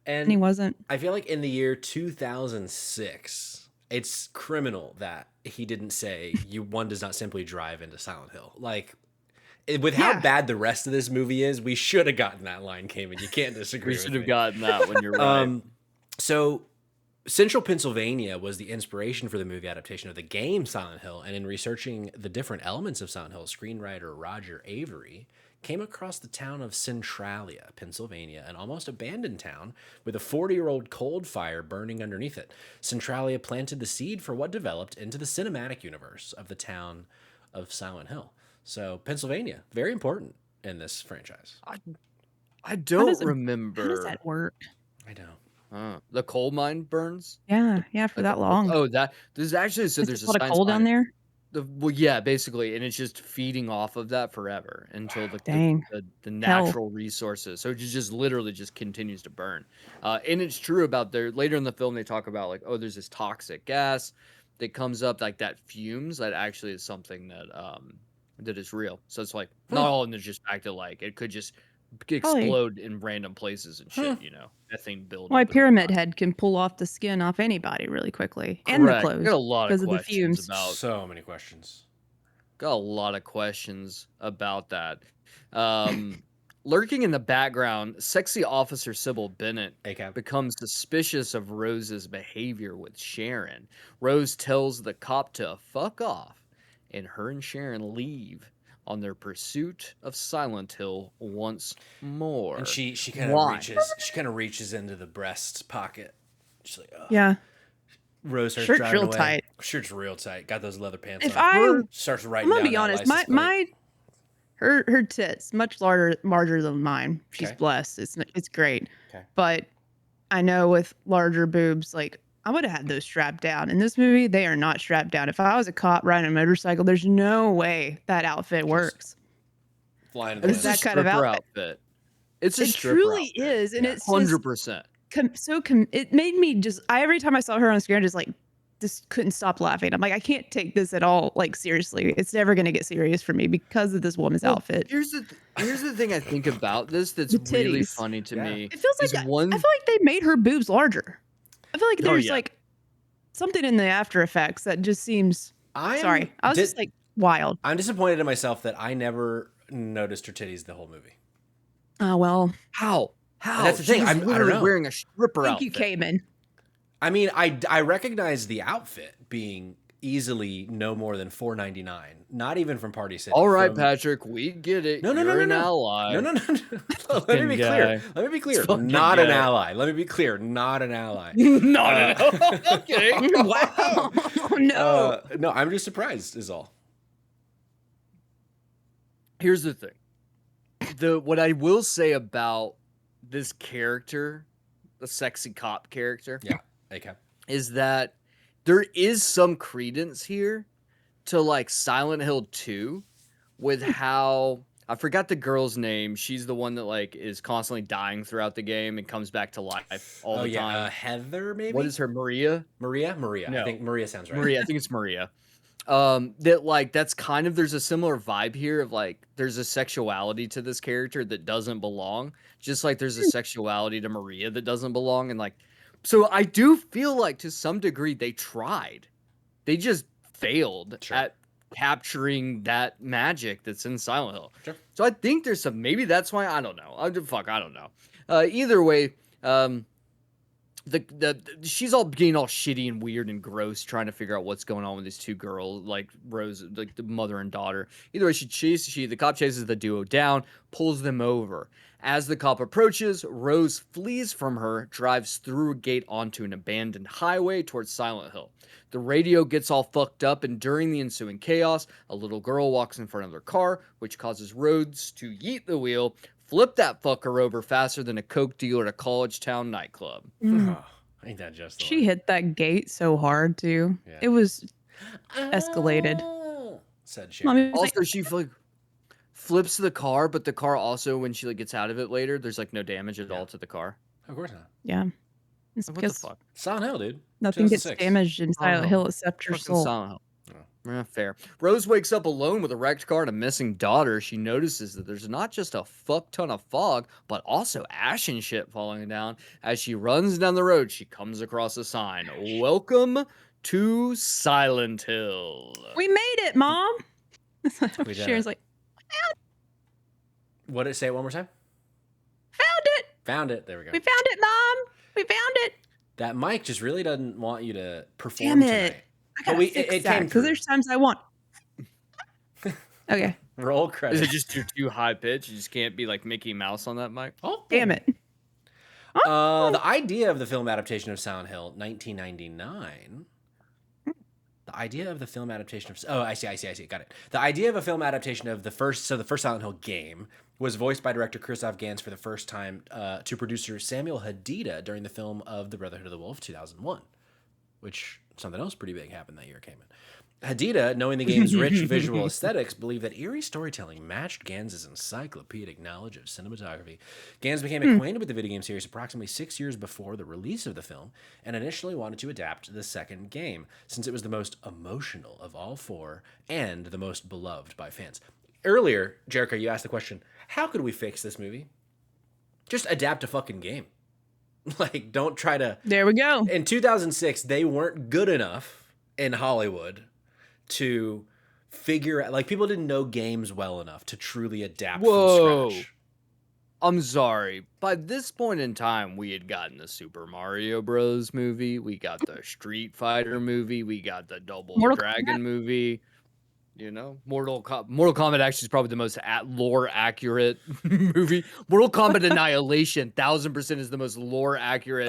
and he wasn't. I feel like in the year 2006, it's criminal that he didn't say one does not simply drive into Silent Hill. Like, with how Yeah. bad the rest of this movie is, we should have gotten that line, Kamen. You can't disagree. We with should have me. gotten that when you're right. So, Central Pennsylvania was the inspiration for the movie adaptation of the game Silent Hill, and in researching the different elements of Silent Hill, screenwriter Roger Avery came across the town of Centralia, Pennsylvania, an almost abandoned town with a 40-year-old cold fire burning underneath it. Centralia planted the seed for what developed into the cinematic universe of the town of Silent Hill. So, Pennsylvania, very important in this franchise. I don't How remember. does that work? I know. The coal mine burns. Yeah, for that long. Oh, there's actually Is there's it a a lot of science coal down behind it. there? Well, yeah, basically, and it's just feeding off of that forever until Dang. the natural resources. So it just literally just continues to burn. And it's true about later in the film they talk about like, oh, there's this toxic gas that comes up, like that fumes. That actually is something that is real. So it's like not all in the just fact that like it could just explode in random places and shit. Methane buildup. Why and Pyramid whatnot. Head can pull off the skin off anybody really quickly, and the Correct. clothes, Got a lot of because of the questions fumes. about So many questions. Got a lot of questions about that. Lurking in the background, sexy officer Sybil Bennett ACAB. becomes suspicious of Rose's behavior with Sharon. Rose tells the cop to fuck off, and her and Sharon leave on their pursuit of Silent Hill once more. And she kind of reaches into the breast pocket. She's like, oh. Yeah, Rose starts Shirt's driving real away. tight. Shirt's real tight. Got those leather pants if on. I, Starts writing I'm gonna down be that honest, license plate. her tits much larger than mine. She's Okay. blessed. It's great. Okay. But I know with larger boobs, like I would have had those strapped down. In this movie, they are not strapped down. If I was a cop riding a motorcycle, there's no way that outfit works. Flying to And the it's that a kind of stripper outfit. outfit. It's a It stripper truly outfit. is, and Yeah. it's 100%. it made me just. Every time I saw her on screen, I just couldn't stop laughing. I'm like, I can't take this at all like seriously. It's never gonna get serious for me because of this woman's Well, outfit. Here's the thing I think about this that's The really titties. funny to Yeah. me. It feels is like I one feel like they made her boobs larger. I feel like Oh, there's yeah. like something in the After Effects that just seems. Sorry, I was just like wild. I'm disappointed in myself that I never noticed her titties the whole movie. Oh well. How? That's the She thing, was I don't literally know. wearing a stripper Thank you, outfit. Kamen. I mean, I recognize the outfit being easily no more than $4.99. Not even from Party City. All right, from- Patrick, we get it. No, no, You're no, an no. ally. No. Let me be clear. guy. Let me be clear. Fucking Not an guy. ally. Let me be clear. Not an ally. No. Okay. Wow. No. No, I'm just surprised. Is all. Here's the thing. What I will say about this character, the sexy cop character, Yeah. Okay. is that there is some credence here to like Silent Hill 2 with how I forgot the girl's name. She's the one that like is constantly dying throughout the game and comes back to life all the time. Heather, maybe. What is her Maria? Maria? Maria. I No. think Maria sounds right. Maria, I think it's Maria. that like that's kind of there's a similar vibe here of like there's a sexuality to this character that doesn't belong, just like there's a sexuality to Maria that doesn't belong, and like so I do feel like to some degree they tried, they just failed Sure. at capturing that magic that's in Silent Hill. Sure. So I think there's some maybe that's why I don't know. I don't know. Either way, the she's all being all shitty and weird and gross trying to figure out what's going on with these two girls like Rose, like the mother and daughter. Either way, the cop chases the duo down, pulls them over. As the cop approaches, Rose flees from her, drives through a gate onto an abandoned highway towards Silent Hill. The radio gets all fucked up, and during the ensuing chaos, a little girl walks in front of their car, which causes Rhodes to yeet the wheel, flip that fucker over faster than a coke dealer at a college town nightclub. Oh, ain't that just the She one? hit that gate so hard too. Yeah. It was escalated. Said she. Mommy was like, Also, she like flips the car, but the car also, when she like gets out of it later, there's like no damage at all to the car. Of course not. yeah. It's What the because fuck? Silent Hill, dude. nothing gets 2006. damaged in Silent Oh, Hill except your Fucking soul. Silent Hill. Fair. Rose wakes up alone with a wrecked car and a missing daughter. She notices that there's not just a fuck ton of fog, but also ash and shit falling down. As she runs down the road, she comes across a sign. Welcome to Silent Hill. We made it, Mom. We did Sharon's it. like, What did it say it one more time? found it. Found it. There we go. We found it, Mom. We found it. That mic just really doesn't want you to perform Damn it. tonight. I But gotta it fix came that through. because there's times I want. Okay. Roll Is credits. it just you're too high pitched? You just can't be like Mickey Mouse on that mic? Oh, Damn it. The idea of the film adaptation of Silent Hill, 1999. The idea of the film adaptation of I see. Got it. The idea of a film adaptation of the first Silent Hill game was voiced by director Christoph Gans for the first time to producer Samuel Hadida during the film of The Brotherhood of the Wolf 2001, which something else pretty big happened that year, Kamen. Hadida, knowing the game's rich visual aesthetics, believed that eerie storytelling matched Gans's encyclopedic knowledge of cinematography. Gans became acquainted with the video game series approximately 6 years before the release of the film, and initially wanted to adapt the second game, since it was the most emotional of all four and the most beloved by fans. Earlier, Jerica, you asked the question, how could we fix this movie? Just adapt a fucking game. Like, don't try to... There we go. In 2006, they weren't good enough in Hollywood to figure out, like, people didn't know games well enough to truly adapt Whoa. from scratch. I'm sorry. By this point in time, we had gotten the Super Mario Bros. Movie. We got the Street Fighter movie. We got the Double Mortal Dragon Kombat. movie. You know, Mortal Kombat actually is probably the most lore accurate movie. Mortal Kombat Annihilation, 1000% is the most lore accurate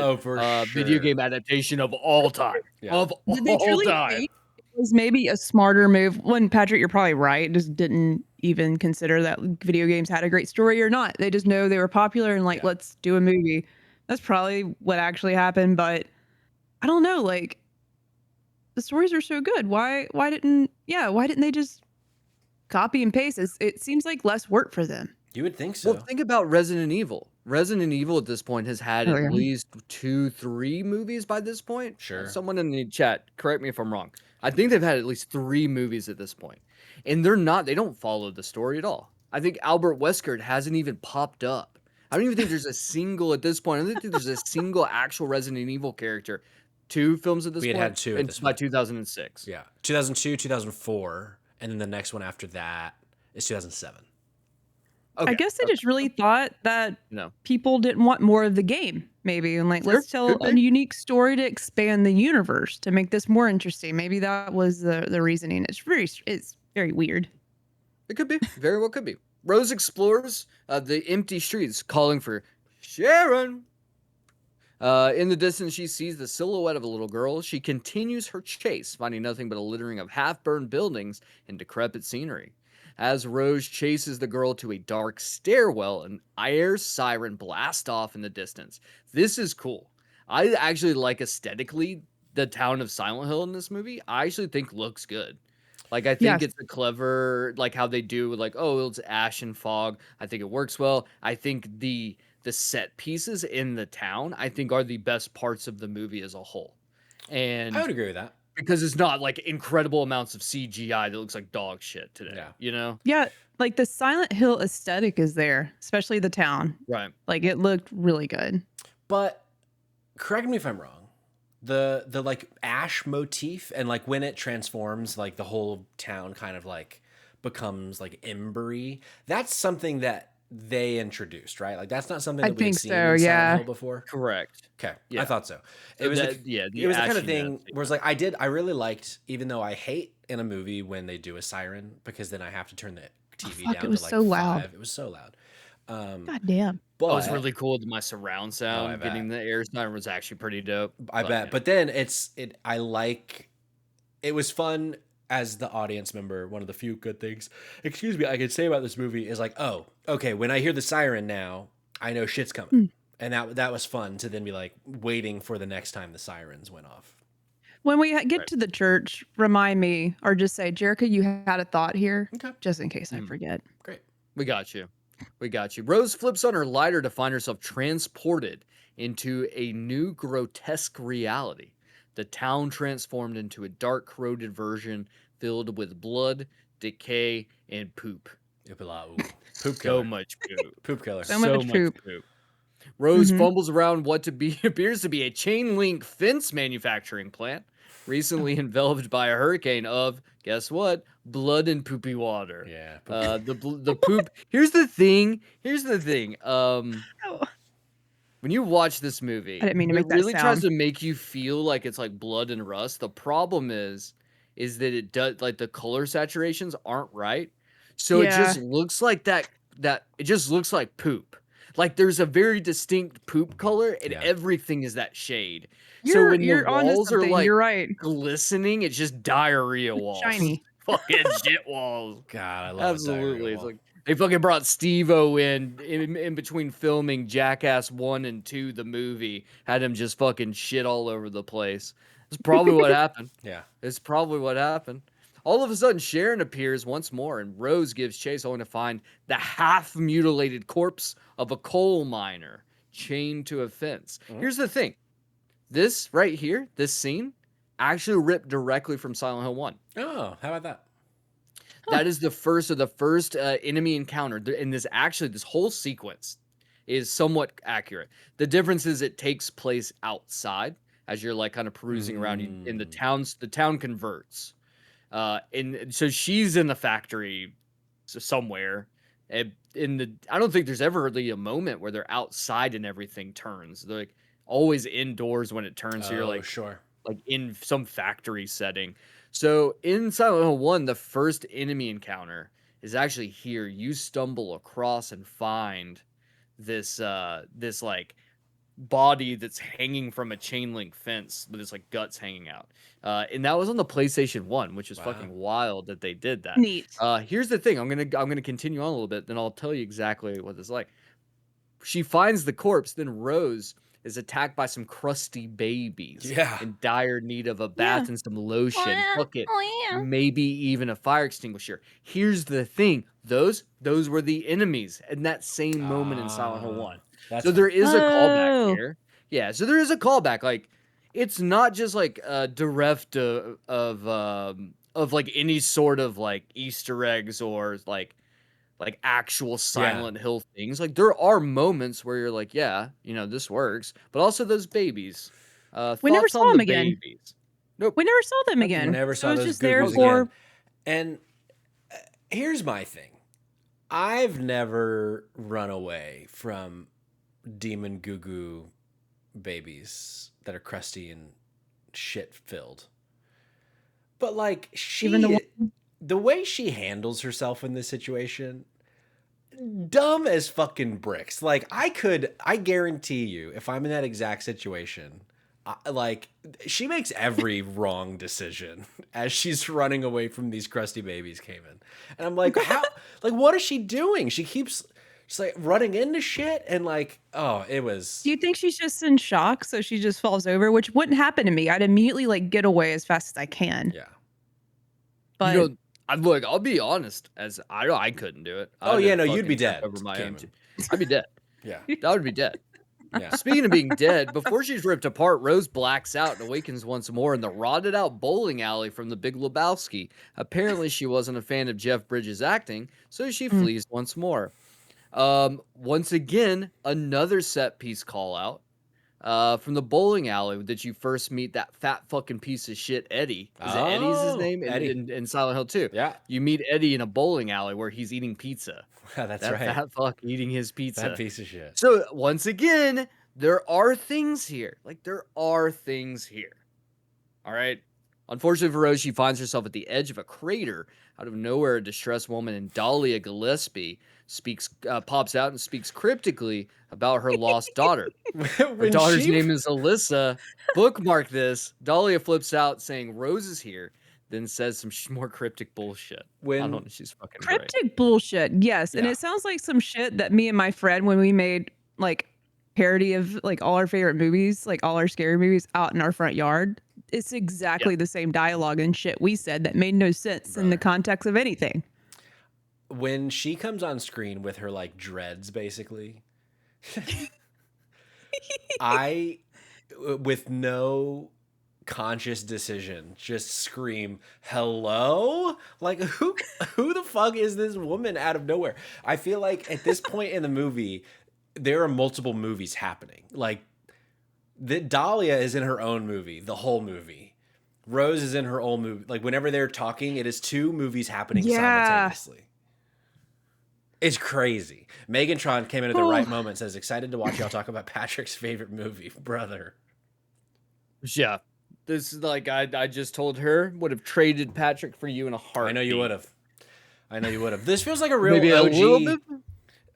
video sure. game adaptation of all time. Yeah. Of Did they all truly time. think it was maybe a smarter move? When Patrick, you're probably right. Just didn't even consider that video games had a great story or not. They just know they were popular and like, Yeah. let's do a movie. That's probably what actually happened. But I don't know. Like, the stories are so good. Why didn't they just copy and paste? It seems like less work for them. You would think so. Well, think about Resident Evil. Resident Evil at this point has had Oh, at yeah. least 2-3 movies by this point. Sure. Someone in the chat, correct me if I'm wrong. I think they've had at least 3 movies at this point. And they don't follow the story at all. I think Albert Wesker hasn't even popped up. I don't even think there's a single at this point. I don't think there's a single actual Resident Evil character. 2 films at this We had point. had 2 at and this by point. 2006. Yeah. 2002, 2004, and then the next one after that is 2007. Okay. I guess they just really thought that No. people didn't want more of the game, maybe. And like, Sure, let's tell could a be. unique story to expand the universe to make this more interesting. Maybe that was the reasoning. It's very weird. It could be. Very well could be. Rose explores the empty streets, calling for Sharon. In the distance, she sees the silhouette of a little girl. She continues her chase, finding nothing but a littering of half-burned buildings and decrepit scenery. As Rose chases the girl to a dark stairwell, an air siren blasts off in the distance. This is cool. I actually like aesthetically the town of Silent Hill in this movie. I actually think looks good. Like, I think Yes. it's a clever, like how they do, like, oh, it's ash and fog. I think it works well. I think the set pieces in the town, I think, are the best parts of the movie as a whole. And I would agree with that. because it's not like incredible amounts of CGI that looks like dog shit today. Yeah. You know? Yeah, like the Silent Hill aesthetic is there, especially the town. Right. Like it looked really good. But correct me if I'm wrong. The like ash motif and like when it transforms, like the whole town kind of like becomes like embery. That's something that they introduced, right? Like that's not something I that we've think seen so, in Silent yeah. Hill before. Correct. Okay, Yeah. I thought so. So It was that- the, the it was the kind of ashiness, thing where it's like I really liked, even though I hate in a movie when they do a siren because then I have to turn the TV fuck, down it was to like so loud. 5. It was so loud. God damn. But I was really cool with my surround sound. I bet. Getting the air siren was actually pretty dope. I bet. But then I like, it was fun as the audience member. One of the few good things, excuse me, I could say about this movie is like, oh, okay, when I hear the siren now, I know shit's coming. And that was fun to then be like waiting for the next time the sirens went off. When we get to the church, remind me or just say, Jerica, you had a thought here, Okay. just in case I forget. Great. We got you. We got you. Rose flips on her lighter to find herself transported into a new grotesque reality. The town transformed into a dark, corroded version filled with blood, decay, and poop. Poop So killer. much poop. Poop killer. So much poop. Rose fumbles around what appears to be a chain link fence manufacturing plant, recently enveloped by a hurricane of, guess what? Blood and poopy water. Yeah. The poop. Here's the thing. Oh, When you watch this movie, I didn't mean to it make that really tries sound. to make you feel like it's like blood and rust. The problem is that it does like the color saturations aren't right. So it Yeah. just looks like that it just looks like poop. Like there's a very distinct poop color and Yeah. everything is that shade. So when the You're onto walls are something. like You're right. glistening, it's just diarrhea walls. Shiny. Fucking shit walls. God, I love Absolutely. A It's diarrhea like they fucking brought Steve-O in between filming Jackass 1 and 2, the movie, had him just fucking shit all over the place. It's probably what happened. Yeah. It's probably what happened. All of a sudden, Sharon appears once more, and Rose gives chase, only to find the half-mutilated corpse of a coal miner chained to a fence. Here's the thing. This right here, this scene, actually ripped directly from Silent Hill 1. Oh, how about that? That is the first enemy encounter. And this whole sequence is somewhat accurate. The difference is it takes place outside as you're like kind of perusing around in the town converts. And so she's in the factory somewhere. I don't think there's ever really a moment where they're outside and everything turns. They're like always indoors when it turns. So you're like, sure. like in some factory setting. So in Silent Hill 1, the first enemy encounter is actually here. You stumble across and find this like body that's hanging from a chain link fence with its like guts hanging out. And that was on the PlayStation 1, which is fucking wild that they did that. Neat. Here's the thing. I'm gonna continue on a little bit, then I'll tell you exactly what this is like. She finds the corpse, then Rose is attacked by some crusty babies in dire need of a bath and some lotion, bucket, maybe even a fire extinguisher. Here's the thing. Those were the enemies in that same moment in Silent Hill 1. So there is a callback here. Yeah, so there is a callback. Like, it's not just like bereft of like any sort of like Easter eggs or like actual Silent Hill things. Like there are moments where you're like, yeah, this works. But also those babies. We never Thoughts saw on them the again. babies? Nope. We never saw them again. Never So saw it was those just there goo-goos for again. And here's my thing. I've never run away from demon goo-goo babies that are crusty and shit filled. But like the way she handles herself in this situation, dumb as fucking bricks. Like I guarantee you, if I'm in that exact situation, like she makes every wrong decision as she's running away from these crusty babies, Kamen. And I'm like, how? Like, what is she doing? She's like running into shit and like, oh, it was. Do you think she's just in shock, so she just falls over? Which wouldn't happen to me. I'd immediately like get away as fast as I can. Yeah. But Look, I'll be honest. As I couldn't do it. Oh I'd yeah, have no, you'd be fucking tripped dead. over my own Kamen. I'd be dead. Yeah. That would be dead. Yeah. Speaking of being dead, before she's ripped apart, Rose blacks out and awakens once more in the rotted out bowling alley from the Big Lebowski. Apparently, she wasn't a fan of Jeff Bridges' acting, so she Mm. flees once more. Once again, another set piece call out. From the bowling alley that you first meet that fat fucking piece of shit, Eddie. Is it Eddie's his Oh, name? Eddie. In Silent Hill 2. Yeah. You meet Eddie in a bowling alley where he's eating pizza. That's That right. fat fuck eating his That pizza. piece of shit. So once again, there are things here. Like there are things here. All right. Unfortunately for Rose, she finds herself at the edge of a crater. Out of nowhere, a distressed woman named Dahlia Gillespie pops out and speaks cryptically about her lost daughter. Her When daughter's she name is Alyssa. Bookmark this. Dahlia flips out saying Rose is here, then says some more cryptic bullshit. I don't know. when She's fucking great. Cryptic bullshit. Yes. And Yeah. it sounds like some shit that me and my friend, when we made like parody of like all our favorite movies, like all our scary movies out in our front yard. It's exactly the same dialogue and shit we said that made no sense in the Brother. context of anything. when she comes on screen with her like dreads basically, I with no conscious decision just scream hello, like who the fuck is this woman out of nowhere? I feel like at this point in the movie there are multiple movies happening. Like Dahlia is in her own movie the whole movie, Rose is in her own movie. Like whenever they're talking, it is two movies happening simultaneously. It's crazy. Megantron came in at the right moment, says excited to watch y'all talk about Patrick's favorite movie. Brother, Yeah. This is like I just told her would have traded Patrick for you in a heartbeat. I know you would have. This feels like a real Maybe a little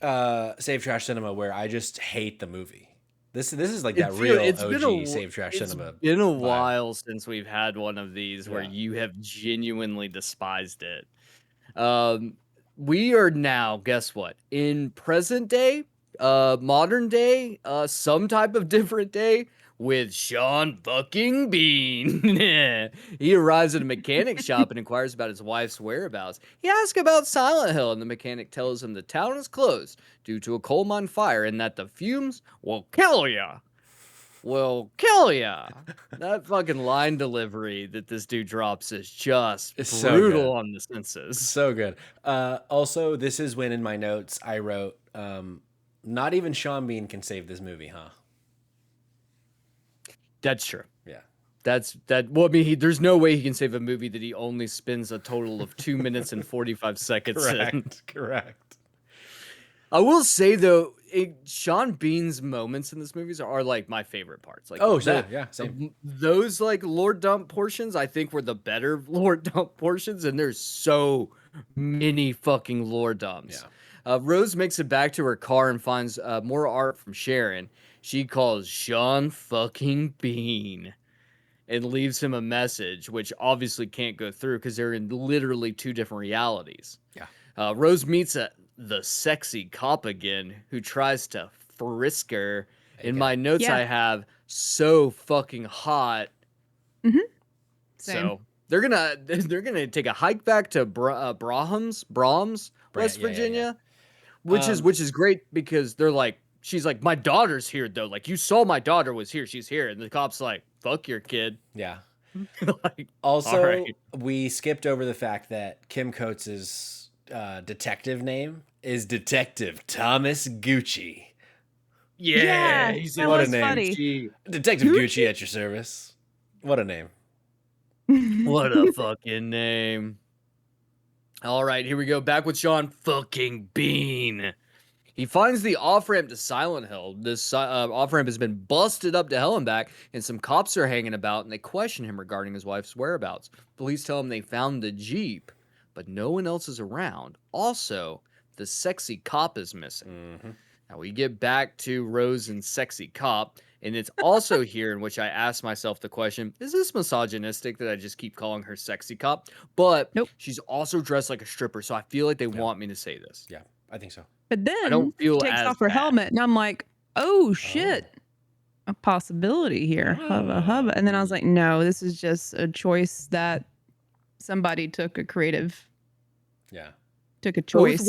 OG Save Trash Cinema where I just hate the movie. This is like that real OG Save Trash Cinema. It's been a vibe. while since we've had one of these where Yeah. you have genuinely despised it. We are now, guess what? In present day, modern day, some type of different day with Sean fucking Bean. He arrives at a mechanic shop and inquires about his wife's whereabouts. He asks about Silent Hill, and the mechanic tells him the town is closed due to a coal mine fire and that the fumes will kill ya. Will kill ya. That fucking line delivery that this dude drops is just It's so brutal good. on the senses. So good. Also, this is when in my notes I wrote, not even Sean Bean can save this movie, huh? That's true. Yeah. Well, I mean, there's no way he can save a movie that he only spends a total of 2 minutes and 45 seconds in. Correct. I will say though, Sean Bean's moments in this movie are like my favorite parts. Like, Same. those like lore dump portions, I think were the better lore dump portions, and there's so many fucking lore dumps. Yeah. Rose makes it back to her car and finds more art from Sharon. She calls Sean fucking Bean and leaves him a message, which obviously can't go through because they're in literally two different realities. Yeah. Rose meets the sexy cop again, who tries to frisk her. In my notes, Yeah. I have so fucking hot. Same. So they're gonna take a hike back to Brahms, West yeah. Virginia, which is great because they're like, she's like, my daughter's here though. Like, you saw my daughter was here. She's here, and the cop's like, fuck your kid. Yeah. Like, Also, all right. we skipped over the fact that Kim Coates' detective name is Detective Thomas Gucci. Yeah, he's that in was West funny. Virginia. Detective Gucci at your service. What a name. What a fucking name. All right, here we go. Back with Sean fucking Bean. He finds the off-ramp to Silent Hill. This off-ramp has been busted up to hell and back, and some cops are hanging about, and they question him regarding his wife's whereabouts. Police tell him they found the Jeep, but no one else is around. Also, the sexy cop is missing. Mm-hmm. Now we get back to Rose and sexy cop, and it's also here in which I ask myself the question, is this misogynistic that I just keep calling her sexy cop? But Nope. she's also dressed like a stripper, so I feel like they want me to say this. Yeah, I think so. But then don't feel she takes as off her bad. helmet, and I'm like, oh shit, a possibility here. Hubba hubba. And then I was like, no, this is just a choice that somebody took a Yeah. choice. Both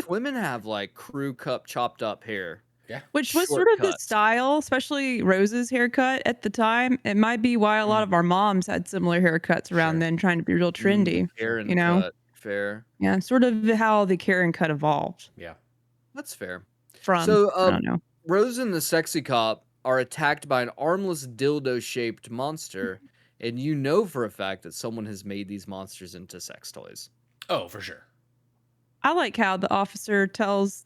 women here. have like crew cup chopped up hair. Yeah. Which was sort of the Shortcuts. style, especially Rose's haircut at the time. It might be why a lot of our moms had similar haircuts around Sure. then, trying to be real trendy. Karen You know? cut. Fair. Yeah, sort of how the Karen cut evolved Yeah. That's fair. from. So, I don't know. Rose and the sexy cop are attacked by an armless dildo-shaped monster, and you know for a fact that someone has made these monsters into sex toys. Oh, for sure. I like how the officer tells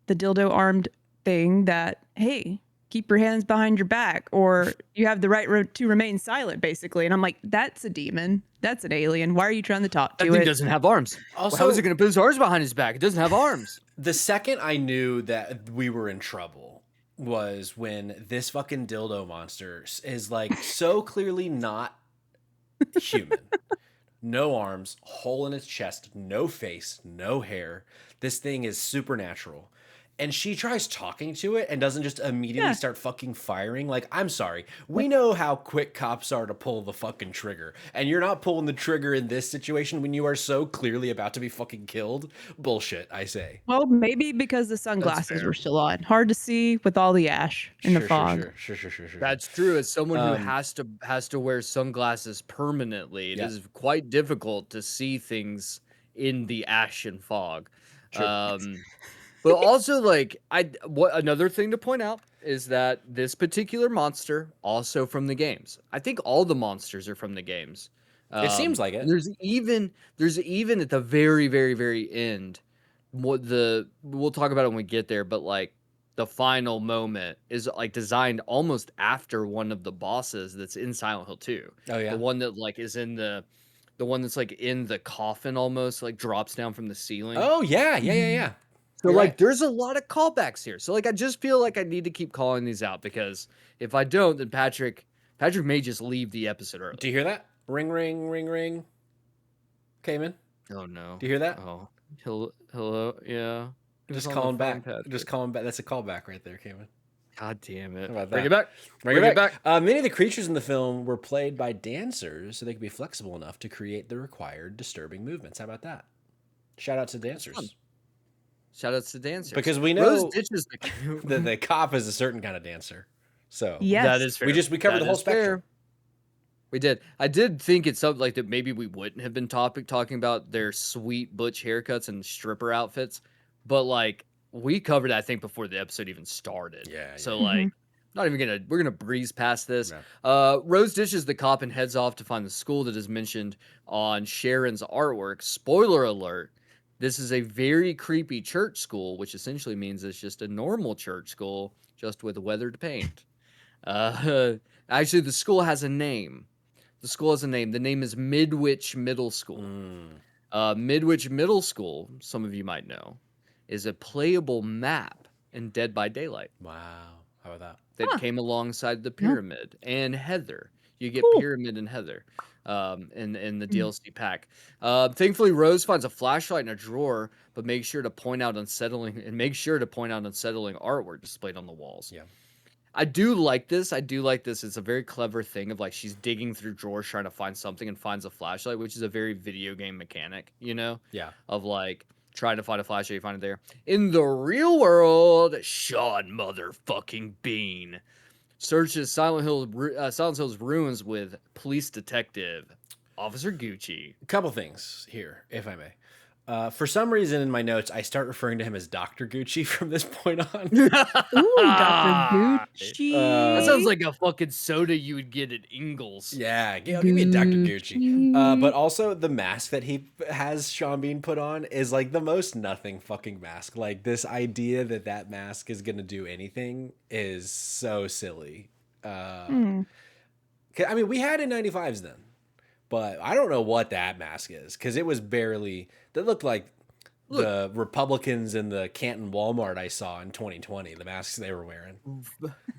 the dildo armed thing that, hey, keep your hands behind your back, or you have the right to remain silent, basically. And I'm like, that's a demon. That's an alien. Why are you trying to talk That to thing it? doesn't have arms. Also, How is it going to put his arms behind his back? It doesn't have arms. the second I knew that we were in trouble was when this fucking dildo monster is like so clearly not human. No arms, hole in its chest, no face, no hair. This thing is supernatural. And she tries talking to it and doesn't just immediately Yeah. start fucking firing. Like, I'm sorry. We know how quick cops are to pull the fucking trigger. And you're not pulling the trigger in this situation when you are so clearly about to be fucking killed. Bullshit, I say. Well, maybe because the sunglasses fair. were still on. Hard to see with all the ash in the fog. Sure. That's true. As someone who Um, has to wear sunglasses permanently, it Yeah. is quite difficult to see things in the ash and fog. True. But also, like, what another thing to point out is that this particular monster also from the games. I think all the monsters are from the games. It seems like it. And there's even at the very, very, very end, we'll talk about it when we get there, but like the final moment is like designed almost after one of the bosses that's in Silent Hill 2. Oh, yeah? The one that like is in the one that's like in the coffin almost like drops down from the ceiling. Oh, yeah. So You're like right. there's a lot of callbacks here. So like I just feel like I need to keep calling these out because if I don't, then Patrick may just leave the episode early. Do you hear that? Ring, ring, ring, ring. Kamen, Oh no. do you hear that? Oh. Hello. Yeah. Who's Just on calling the phone, back. Patrick? Just calling back. That's a callback right there, Kamen. God damn it. How about Bring that? it back. Bring it back. Many of the creatures in the film were played by dancers so they could be flexible enough to create the required disturbing movements. How about that? Shout out to dancers. fun. Shout outs to dancers. Because we Rose know ditches the cop is a certain kind of dancer. So Yes. That is fair. we covered That the whole is fair. spectrum. We did. I did think it's something like that maybe we wouldn't have been talking about their sweet butch haircuts and stripper outfits, but like we covered it, I think, before the episode even started. Yeah, So yeah. like we're gonna breeze past this. Yeah. Rose ditches the cop and heads off to find the school that is mentioned on Sharon's artwork. Spoiler alert. This is a very creepy church school, which essentially means it's just a normal church school, just with weathered paint. Actually, the school has a name. The name is Midwich Middle School. Midwich Middle School, some of you might know, is a playable map in Dead by Daylight Wow. How about that came alongside the pyramid and Heather. You get Cool. pyramid and Heather in the DLC pack. Thankfully, Rose finds a flashlight in a drawer, but makes sure to point out unsettling artwork displayed on the walls. Yeah. I do like this. It's a very clever thing of like she's digging through drawers trying to find something and finds a flashlight, which is a very video game mechanic, you know? Yeah. Of like trying to find a flashlight, you find it there. In the real world, Sean motherfucking Bean searches Silent Hill's ruins with police detective Officer Gucci. A couple things here, if I may. For some reason in my notes, I start referring to him as Dr. Gucci from this point on. Ooh, Dr. Gucci. That sounds like a fucking soda you would get at Ingles. Yeah, give me a Dr. Gucci. But also the mask that he has Sean Bean put on is like the most nothing fucking mask. Like this idea that mask is gonna do anything is so silly. I mean, we had N95s then, but I don't know what that mask is because it was barely. That looked like the Republicans in the Canton Walmart I saw in 2020. The masks they were wearing.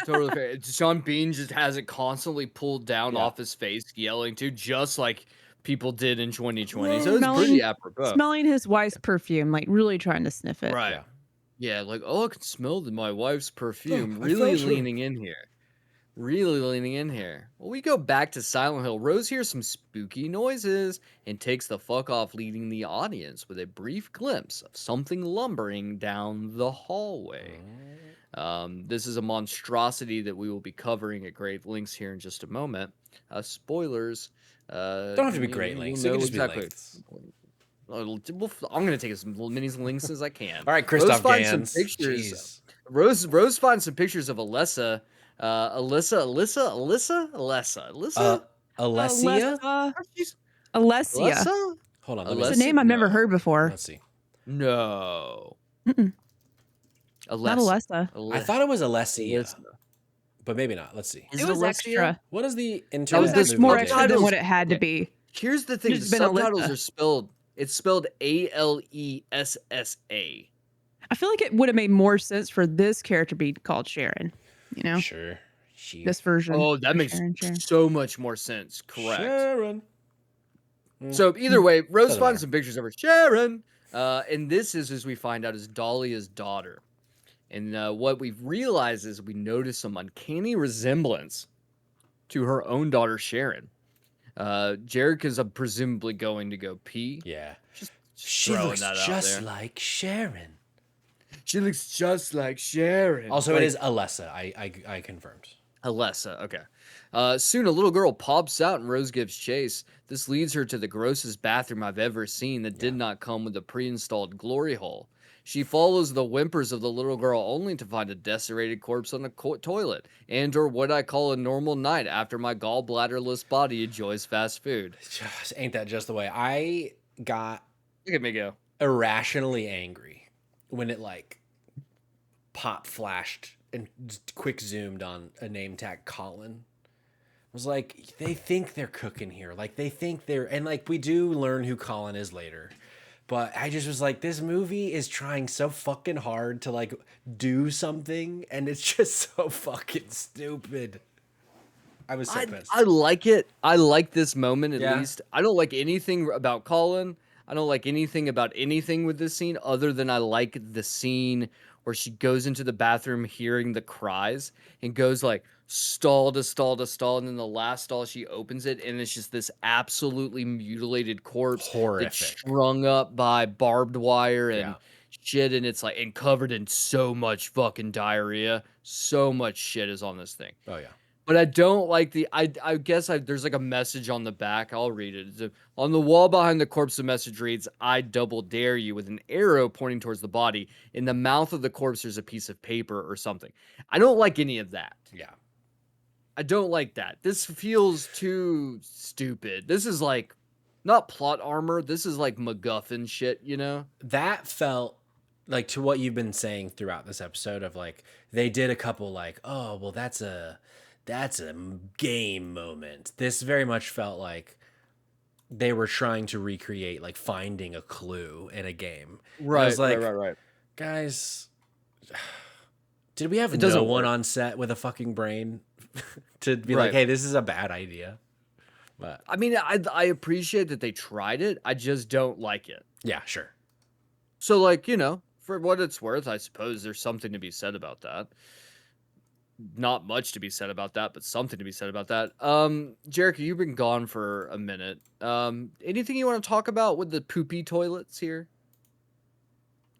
Totally fair. Sean Bean just has it constantly pulled down Yeah. off his face, yelling too, just like people did in 2020. So it's Smelling- pretty apropos. Smelling his wife's perfume, like really trying to sniff it. Right. Yeah, like, oh, I can smell my wife's perfume. Oh, I Really felt her. leaning in here. Well, we go back to Silent Hill. Rose hears some spooky noises and takes the fuck off, leading the audience with a brief glimpse of something lumbering down the hallway. This is a monstrosity that we will be covering at great lengths here in just a moment. Spoilers. Don't have to be great lengths. It Know can just be exactly. lengths. I'm gonna take as many lengths as I can. All right, Rose Christoph finds some Gans. pictures. Jeez. Rose finds some pictures of Alessa. Alessa. Alessia? Alessa. She's Alessia. Alessa. Hold on. It's a Alessia? name I've never heard No. before. Let's see. No. Mm-mm. Alessa. Not Alessa. I thought it was Alessia, Alessa. but maybe not. Let's see. Is It was Alessia? extra. What does the It internet was the movie more date? extra than subtitles- what it had to okay. be. Here's the thing: the Just been subtitles Alessa. are spelled. It's spelled Alessa. I feel like it would have made more sense for this character to be called Sharon. You know, Sure. this version. Oh, that of makes Sharon. so much more sense. Correct. Sharon. So either way, Rose Doesn't finds matter. some pictures of her Sharon, and this is, as we find out, is Dahlia's daughter. And what we realize is we notice some uncanny resemblance to her own daughter Sharon. Jerica's presumably going to go pee. Yeah. Just She throwing looks that out just there. like Sharon. She looks just like Sharon. Also, Like, it is Alessa. I confirmed. Alessa, okay. Soon a little girl pops out and Rose gives chase. This leads her to the grossest bathroom I've ever seen that did not come with a pre-installed glory hole. She follows the whimpers of the little girl only to find a desiccated corpse on a toilet, and or what I call a normal night after my gallbladderless body enjoys fast food. Just, ain't that just the way? I got Look at me go. irrationally angry when it like pop flashed and just quick zoomed on a name tag Colin. I was like, they think they're cooking here. Like they think they're, and like we do learn who Colin is later. But I just was like, this movie is trying so fucking hard to like do something, and it's just so fucking stupid. I was so pissed. I like it. I like this moment at Yeah. least. I don't like anything about Colin. I don't like anything about anything with this scene other than I like the scene where she goes into the bathroom hearing the cries and goes like stall to stall to stall, and then the last stall she opens it and it's just this absolutely mutilated corpse that's Horrific. strung up by barbed wire and Yeah. shit, and it's like and covered in so much fucking diarrhea. So much shit is on this thing. Oh yeah. But I don't like the. I guess there's like a message on the back. I'll read it. On the wall behind the corpse, the message reads, "I double dare you," with an arrow pointing towards the body. In the mouth of the corpse, there's a piece of paper or something. I don't like any of that. Yeah. I don't like that. This feels too stupid. This is like not plot armor. This is like MacGuffin shit. You know? That felt like to what you've been saying throughout this episode of like they did a couple like, oh well that's a game moment. This very much felt like they were trying to recreate like finding a clue in a game. And I was like, right. guys, did we have It doesn't no one work. on set with a fucking brain to be Right. like, hey, this is a bad idea? But I mean, I appreciate that they tried it. I just don't like it. yeah, sure. So, like, you know, for what it's worth, I suppose there's something to be said about that. Not much to be said about that, but something to be said about that. Jerica, you've been gone for a minute. Anything you want to talk about with the poopy toilets here?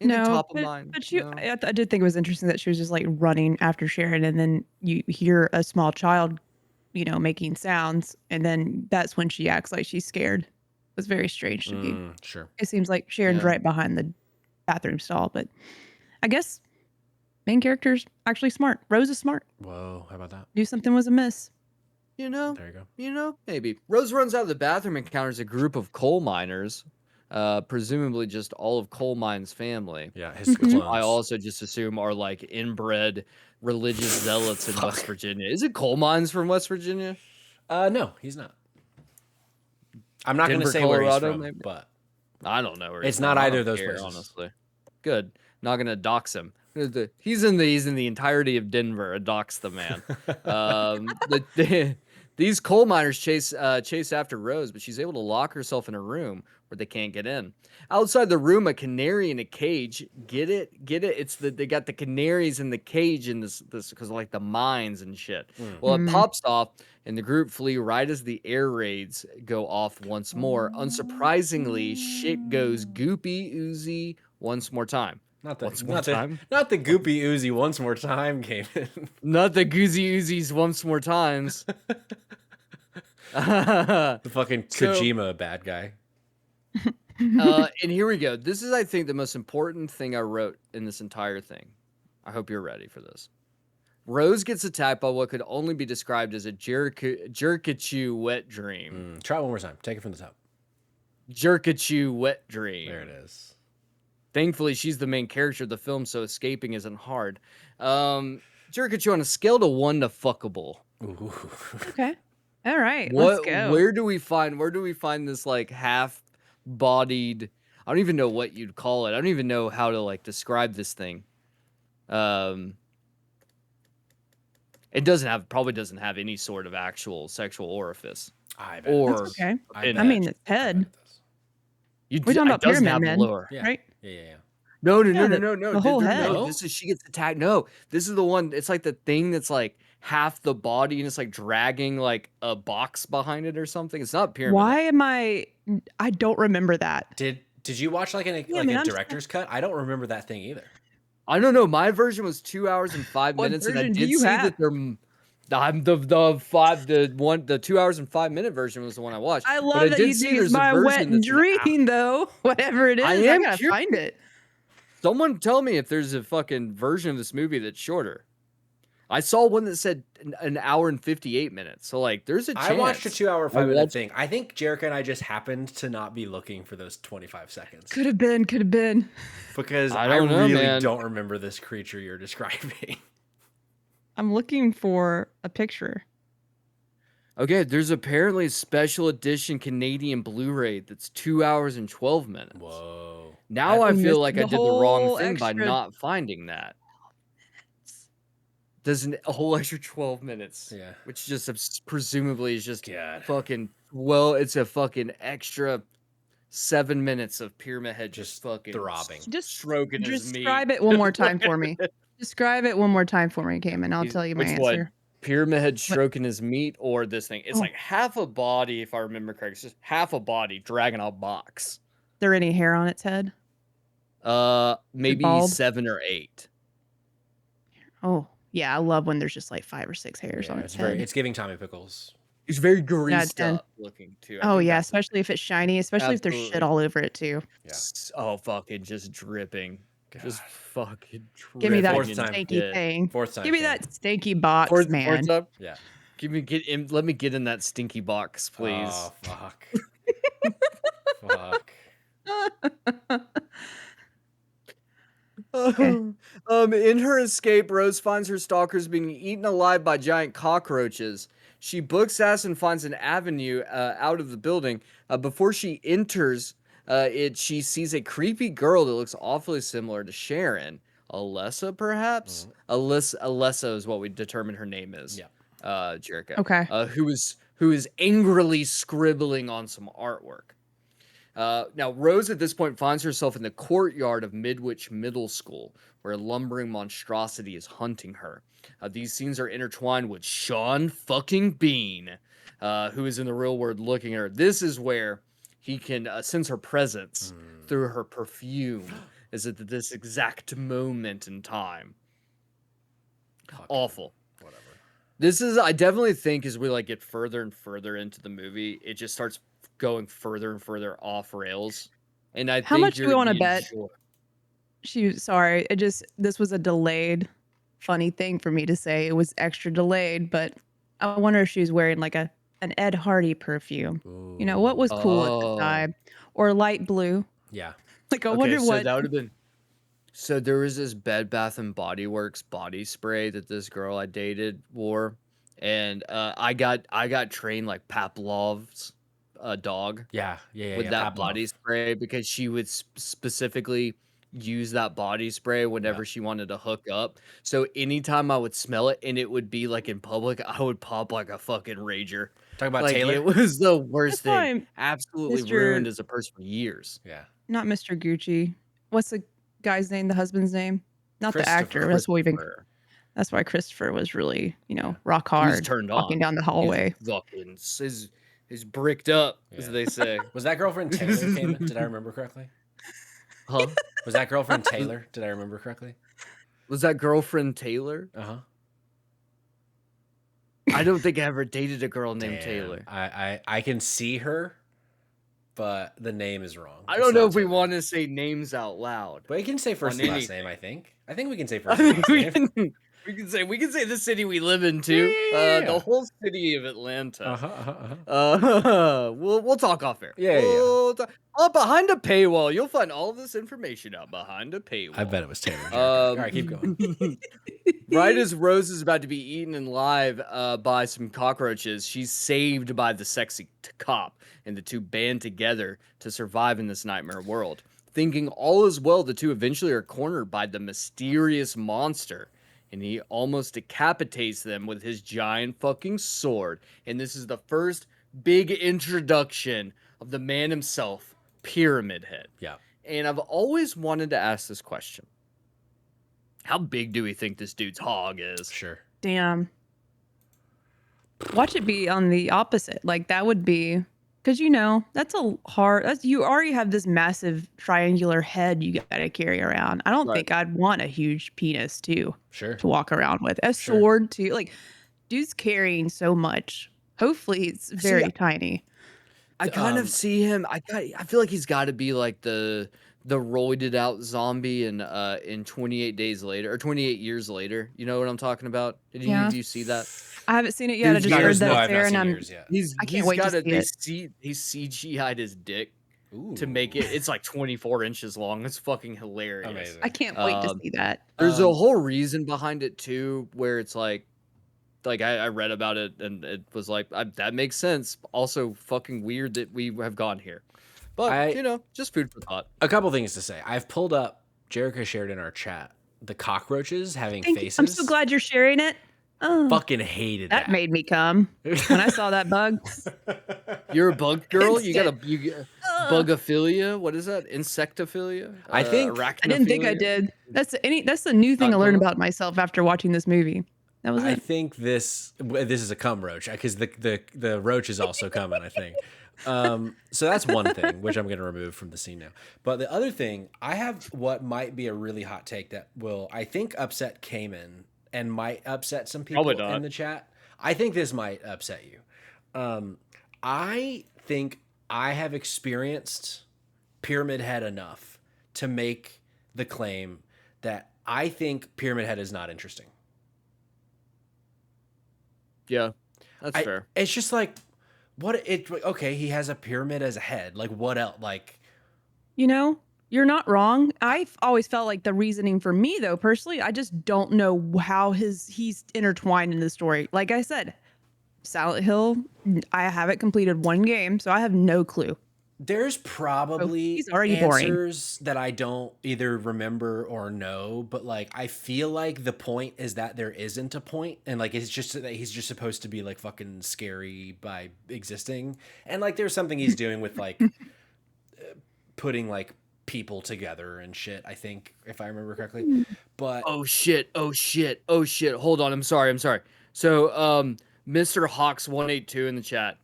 Anything top of mind? but you, No? I did think it was interesting that she was just like running after Sharon, and then you hear a small child, you know, making sounds, and then that's when she acts like she's scared. It was very strange to me. Sure. It seems like Sharon's Yeah. right behind the bathroom stall, but I guess main character's actually smart. Rose is smart. Whoa, how about that? Knew something was amiss. You know? There you go. You know, maybe. Rose runs out of the bathroom and encounters a group of coal miners, presumably just all of Coal Mine's family. Yeah, his Which clones. I also just assume are like inbred religious zealots in West Virginia. Is it Coal Mines from West Virginia? No, he's not. I'm not going to Denver, say where he's Colorado, from, maybe? but I don't know where It's he's not from. I either of don't those care, places. honestly. Good. Not gonna dox him. He's in the entirety of Denver. Dox the man. These coal miners chase after Rose, but she's able to lock herself in a room where they can't get in. Outside the room, a canary in a cage. Get it? It's they got the canaries in the cage in this because like the mines and shit. Well, it pops off, and the group flee right as the air raids go off once more. Unsurprisingly, shit goes goopy oozy once more time. Not the Once more not the time? not the goopy Uzi once more time came in. Not the Goozy Uzis once more times. The fucking So- Kojima bad guy. And here we go. This is, I think, the most important thing I wrote in this entire thing. I hope you're ready for this. Rose gets attacked by what could only be described as a Jerkachu wet dream. Try it one more time. Take it from the top. Jerkachu wet dream. There it is. Thankfully, she's the main character of the film, so escaping isn't hard. Jerkachu on a scale to 1 to fuckable. Ooh. Okay. All right. Let's go. Where do we find this like half-bodied? I don't even know what you'd call it. I don't even know how to like describe this thing. It probably doesn't have any sort of actual sexual orifice. I bet. Or That's okay. I in I it. mean, it's head. You We're talking it about doesn't Pyramid have Men, lower. Yeah. right? Yeah. No. Yeah, the whole dude, head. No, she gets attacked. No, this is the one. It's like the thing that's like half the body and it's like dragging like a box behind it or something. It's not pyramid. Why am I don't remember that. Did you watch like a I'm director's cut? I don't remember that thing either. I don't know. My version was 2 hours and 5 What minutes, and I version do did you see have? that the 2 hours and 5 minute version was the one I watched. I But love that did you see think it's there's a my version wet that's an hour. dream, though. Whatever it is, I I am gotta curious. find it. Someone tell me if there's a fucking version of this movie that's shorter. I saw one that said an hour and 58 minutes. So like, there's a chance. I watched a 2 hour 5 minute watched- thing. I think Jerica and I just happened to not be looking for those 25 seconds Could have been. because I I don't know, really man. don't remember this creature you're describing. I'm looking for a picture. Okay, there's apparently a special edition Canadian Blu-ray that's 2 hours and 12 minutes. Whoa. Now I You feel missed like I the did the wrong whole thing by extra- not finding that. There's a whole extra 12 minutes. Yeah. Which just presumably is just God. fucking, well, it's a fucking extra 7 minutes of Pyramid Head just fucking throbbing. Just stroking his meat. describe it one more time for me. Describe it one more time for me, Kamen. I'll tell you my Which answer. one? Pyramid Head stroking his meat or this thing? It's Oh. like half a body, if I remember correctly. It's just half a body dragging a box. There any hair on its head? Maybe bald? 7 or 8. Oh, yeah. I love when there's just like 5 or 6 hairs on Yeah, its it's head. it's giving Tommy Pickles. It's very greased 10. up looking too. I Oh think yeah, that's- especially if it's shiny, especially if there's shit Absolutely. all over it too. Yeah. Oh, fucking just dripping. Just fucking dripping. Give me that Fourth in time. stinky shit. thing. Fourth time. Give me Cam. that stinky box, Fourth man. up. Yeah. Let me get in that stinky box, please. Oh, fuck. Fuck. In her escape, Rose finds her stalkers being eaten alive by giant cockroaches. She books ass and finds an avenue out of the building. Before she enters she sees a creepy girl that looks awfully similar to Sharon. Alessa, perhaps? Alessa is what we determine her name is. Yeah. Jerica. Okay. Who is angrily scribbling on some artwork. Now, Rose at this point finds herself in the courtyard of Midwich Middle School, where a lumbering monstrosity is hunting her. These scenes are intertwined with Sean fucking Bean, who is in the real world looking at her. This is where he can sense her presence through her perfume, is at this exact moment in time. Fuck. Awful. Whatever. This is, I definitely think, as we like get further and further into the movie, it just starts going further and further off rails. And I How think much do you're we gonna wanna bet? Sorry, this was a delayed funny thing for me to say. It was extra delayed, but I wonder if she was wearing like an Ed Hardy perfume. You know, what was cool at Oh. the time? Or light blue. Yeah. Like I Okay, wonder so what that would have been. So there was this Bed Bath and Body Works body spray that this girl I dated wore, and I got trained like Pavlov's dog Yeah. with that body spray because she would specifically use that body spray whenever she wanted to hook up. So anytime I would smell it and it would be like in public, I would pop like a fucking rager. Talk about Like Taylor. it was the worst That's why thing. Absolutely Mr. ruined as a person for years. Yeah. not Mr. Gucci. What's the guy's name, the husband's name? Not the Christopher. actor. That's what we've been Christopher. that's why Christopher was really, rock He was hard turned walking on. down the hallway. He's fucking he's bricked up, as Yeah. they say. Was that girlfriend Taylor came? Did I remember correctly? Huh? Was that girlfriend Taylor? Did I remember correctly? Was that girlfriend Taylor? Uh-huh. I don't think I ever dated a girl named Damn. Taylor. I can see her, but the name is wrong. I It's don't know not if we Taylor. want to say names out loud. But you can say first on and last anything. name, I think. I think we can say I first and think last name. we can say the city we live in too. Yeah. The whole city of Atlanta. Uh-huh, uh-huh, uh-huh. We'll talk off air. Yeah. Behind a paywall, you'll find all of this information out behind a paywall. I bet it was Taylor. All right, keep going. Right as Rose is about to be eaten alive by some cockroaches, she's saved by the sexy cop, and the two band together to survive in this nightmare world. Thinking all is well, the two eventually are cornered by the mysterious monster, and he almost decapitates them with his giant fucking sword. And this is the first big introduction of the man himself, Pyramid Head. Yeah. And I've always wanted to ask this question. How big do we think this dude's hog is? Sure. Damn. Watch it be on the opposite. Like that would be because that's a hard. You already have this massive triangular head you got to carry around. I don't Right. think I'd want a huge penis too Sure. to walk around with. A Sure. sword too. Like, dude's carrying so much. Hopefully, it's very tiny. I kind of see him. I feel like he's got to be like the roided out zombie in 28 days later or 28 years later. You know what I'm talking about? Did any Yeah. of you see that? I haven't seen it yet. I Dude's just heard years- that no, it's I've there, not and seen I'm. yours yet. I can't wait to see it. He's CGI'd his dick Ooh. to make it. It's like 24 inches long. It's fucking hilarious. Amazing. I can't wait to Um, see that. There's a whole reason behind it too, where it's like I read about it and it was like that makes sense. Also, fucking weird that we have gone here, but just food for thought. A couple things to say. I've pulled up. Jerica shared in our chat the cockroaches having Thank you. faces. I'm so glad you're sharing it. Oh, Fucking hated that. that made me come when I saw that bug. You're a bug girl. You got Instant. bugophilia. What is that? Insectophilia. I think- I didn't think I arachnophilia? did. That's the new thing Not I learned cool? about myself after watching this movie. That was I it. think this is a cum roach because the roach is also coming. I think. So that's one thing which I'm going to remove from the scene now. But the other thing, I have what might be a really hot take that will I think upset Kamen and might upset some people Probably not. in the chat. I think this might upset you. I think I have experienced Pyramid Head enough to make the claim that I think Pyramid Head is not interesting. Yeah, that's fair. It's just like, okay, he has a pyramid as a head. Like, what else? Like, You're not wrong. I've always felt like the reasoning for me, though, personally, I just don't know how he's intertwined in the story. Like I said, Silent Hill, I haven't completed one game, so I have no clue. there's probably he's already boring. answers that I don't either remember or know, but like, I feel like the point is that there isn't a point, and like, it's just that he's just supposed to be like fucking scary by existing, and like, there's something he's doing with like putting like people together and shit, I think, if I remember correctly. But Oh shit! Hold on, I'm sorry. So, Mr. Hawks182 in the chat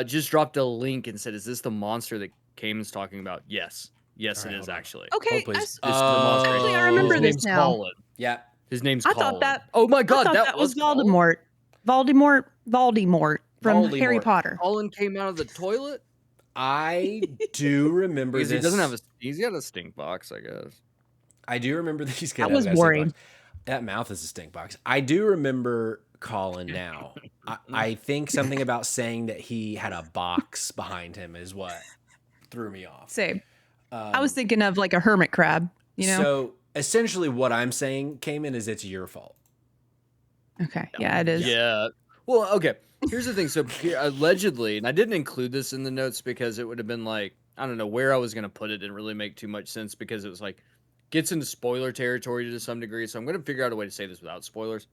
just dropped a link and said, "Is this the monster that Kamen's talking about?" Yes, All it right, is hold on. actually. Okay, Hold, please. This is the monster. Actually, I remember His this name's now. Colin. Yeah, His name's I Colin. thought that. Oh my I god, thought that was Colin? Voldemort. Voldemort from Harry Voldemort. Potter. Colin came out of the toilet I do remember because this. he doesn't have a. He's got a stink box, I guess. I do remember that he's That got was boring. That mouth is a stink box. I do remember Colin now. I think something about saying that he had a box behind him is what threw me off. Same. I was thinking of like a hermit crab, So essentially what I'm saying, Kamen, is it's your fault. Okay. Yeah, it is. Yeah. Well, okay. Here's the thing. So allegedly, and I didn't include this in the notes because it would have been like, I don't know where I was going to put it. Didn't really make too much sense because it was like, gets into spoiler territory to some degree. So I'm going to figure out a way to say this without spoilers.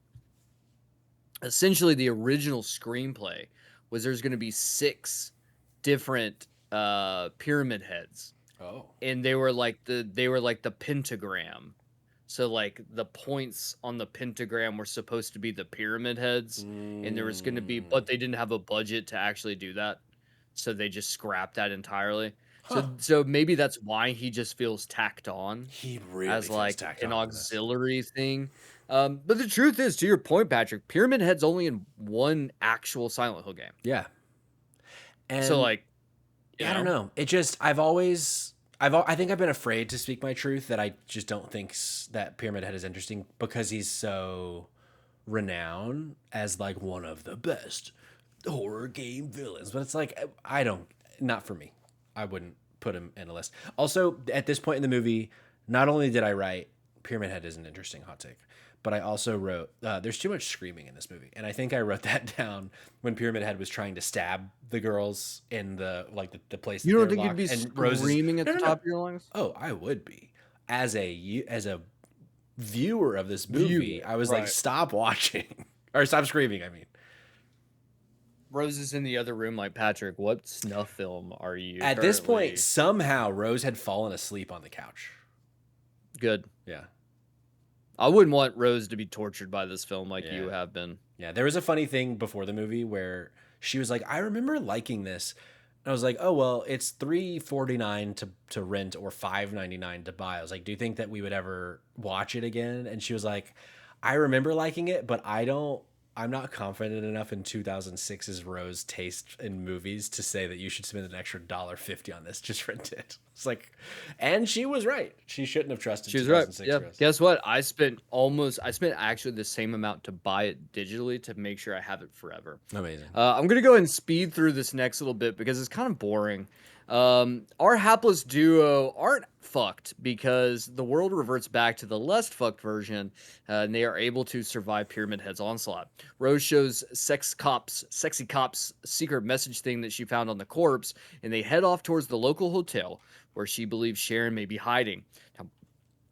Essentially, the original screenplay was there's going to be 6 different pyramid heads. Oh. And they were like the pentagram. So like the points on the pentagram were supposed to be the pyramid heads, and there was going to be, but they didn't have a budget to actually do that, so they just scrapped that entirely. So maybe that's why he just feels tacked on He really as feels like tacked an on in this. auxiliary thing. But the truth is, to your point, Patrick, Pyramid Head's only in one actual Silent Hill game. Yeah. And So like, I don't know. It just I think I've been afraid to speak my truth that I just don't think that Pyramid Head is interesting because he's so renowned as like one of the best horror game villains. But it's like not for me. I wouldn't put him in a list. Also, at this point in the movie, not only did I write Pyramid Head is an interesting hot take, but I also wrote there's too much screaming in this movie, and I think I wrote that down when Pyramid Head was trying to stab the girls in the place. you that don't they're think you'd locked, be and Rose is, screaming at no, the no, top no. of your lungs? Oh, I would be as a viewer of this movie. Viewer, I was like, right. stop watching or stop screaming. I mean, Rose is in the other room, like, Patrick, what snuff film are you at this currently- point, somehow Rose had fallen asleep on the couch. Good. Yeah. I wouldn't want Rose to be tortured by this film like you Yeah. have been. Yeah, there was a funny thing before the movie where she was like, "I remember liking this." And I was like, "Oh well, it's $3.49 to rent or $5.99 to buy." I was like, "Do you think that we would ever watch it again?" And she was like, "I remember liking it, but I'm not confident enough in 2006's Rose taste in movies to say that you should spend an extra $1.50 on this. Just rent it." It's like, and she was right. She shouldn't have trusted. She was right. 2006 Yeah. Rose. Guess what? I spent actually the same amount to buy it digitally to make sure I have it forever. Amazing. I'm gonna go ahead and speed through this next little bit because it's kind of boring. Our hapless duo aren't fucked because the world reverts back to the less fucked version, and they are able to survive Pyramid Head's onslaught. Rose shows sexy cops secret message thing that she found on the corpse, and they head off towards the local hotel where she believes Sharon may be hiding. Now,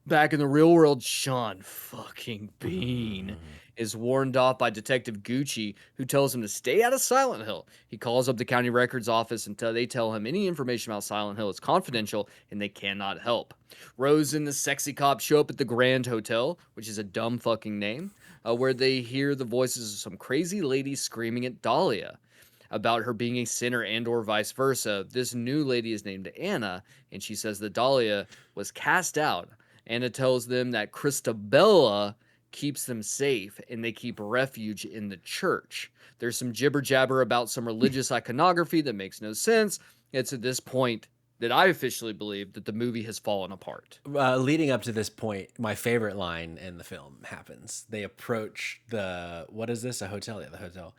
back in the real world, Sean fucking Bean is warned off by Detective Gucci, who tells him to stay out of Silent Hill. He calls up the county records office until they tell him any information about Silent Hill is confidential and they cannot help. Rose and the sexy cop show up at the Grand Hotel, which is a dumb fucking name, where they hear the voices of some crazy lady screaming at Dahlia about her being a sinner and or vice versa. This new lady is named Anna, and she says that Dahlia was cast out. Anna tells them that Christabella keeps them safe, and they keep refuge in the church. There's some jibber jabber about some religious iconography that makes no sense. It's at this point that I officially believe that the movie has fallen apart. Leading up to this point, my favorite line in the film happens. They approach what is this? A hotel? Yeah, the hotel.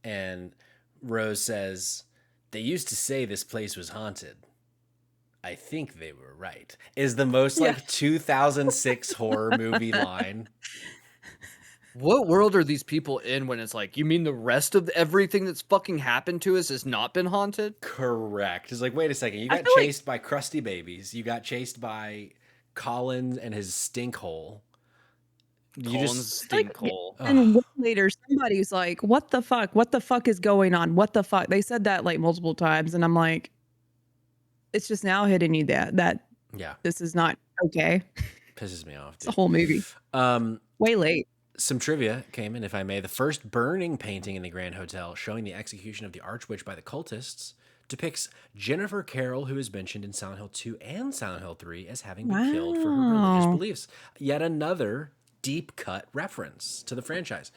And Rose says, "They used to say this place was haunted. I think they were right." Is the most like 2006 horror movie line. What world are these people in when it's like, you mean the rest of everything that's fucking happened to us has not been haunted? Correct. It's like, wait a second. You I got feel like- chased by crusty babies. You got chased by Colin and his stink hole. Colin's stinkhole. And later, somebody's like, "What the fuck? What the fuck is going on? What the fuck?" They said that like multiple times, and I'm like, it's just now hitting you that Yeah, this is not okay. pisses me off. It's a Dude. whole movie. Way late. Some trivia came in, if I may. The first burning painting in the Grand Hotel showing the execution of the Archwitch by the cultists depicts Jennifer Carroll, who is mentioned in Silent Hill 2 and Silent Hill 3 as having been killed for her religious Wow. beliefs. Yet another deep cut reference to the franchise.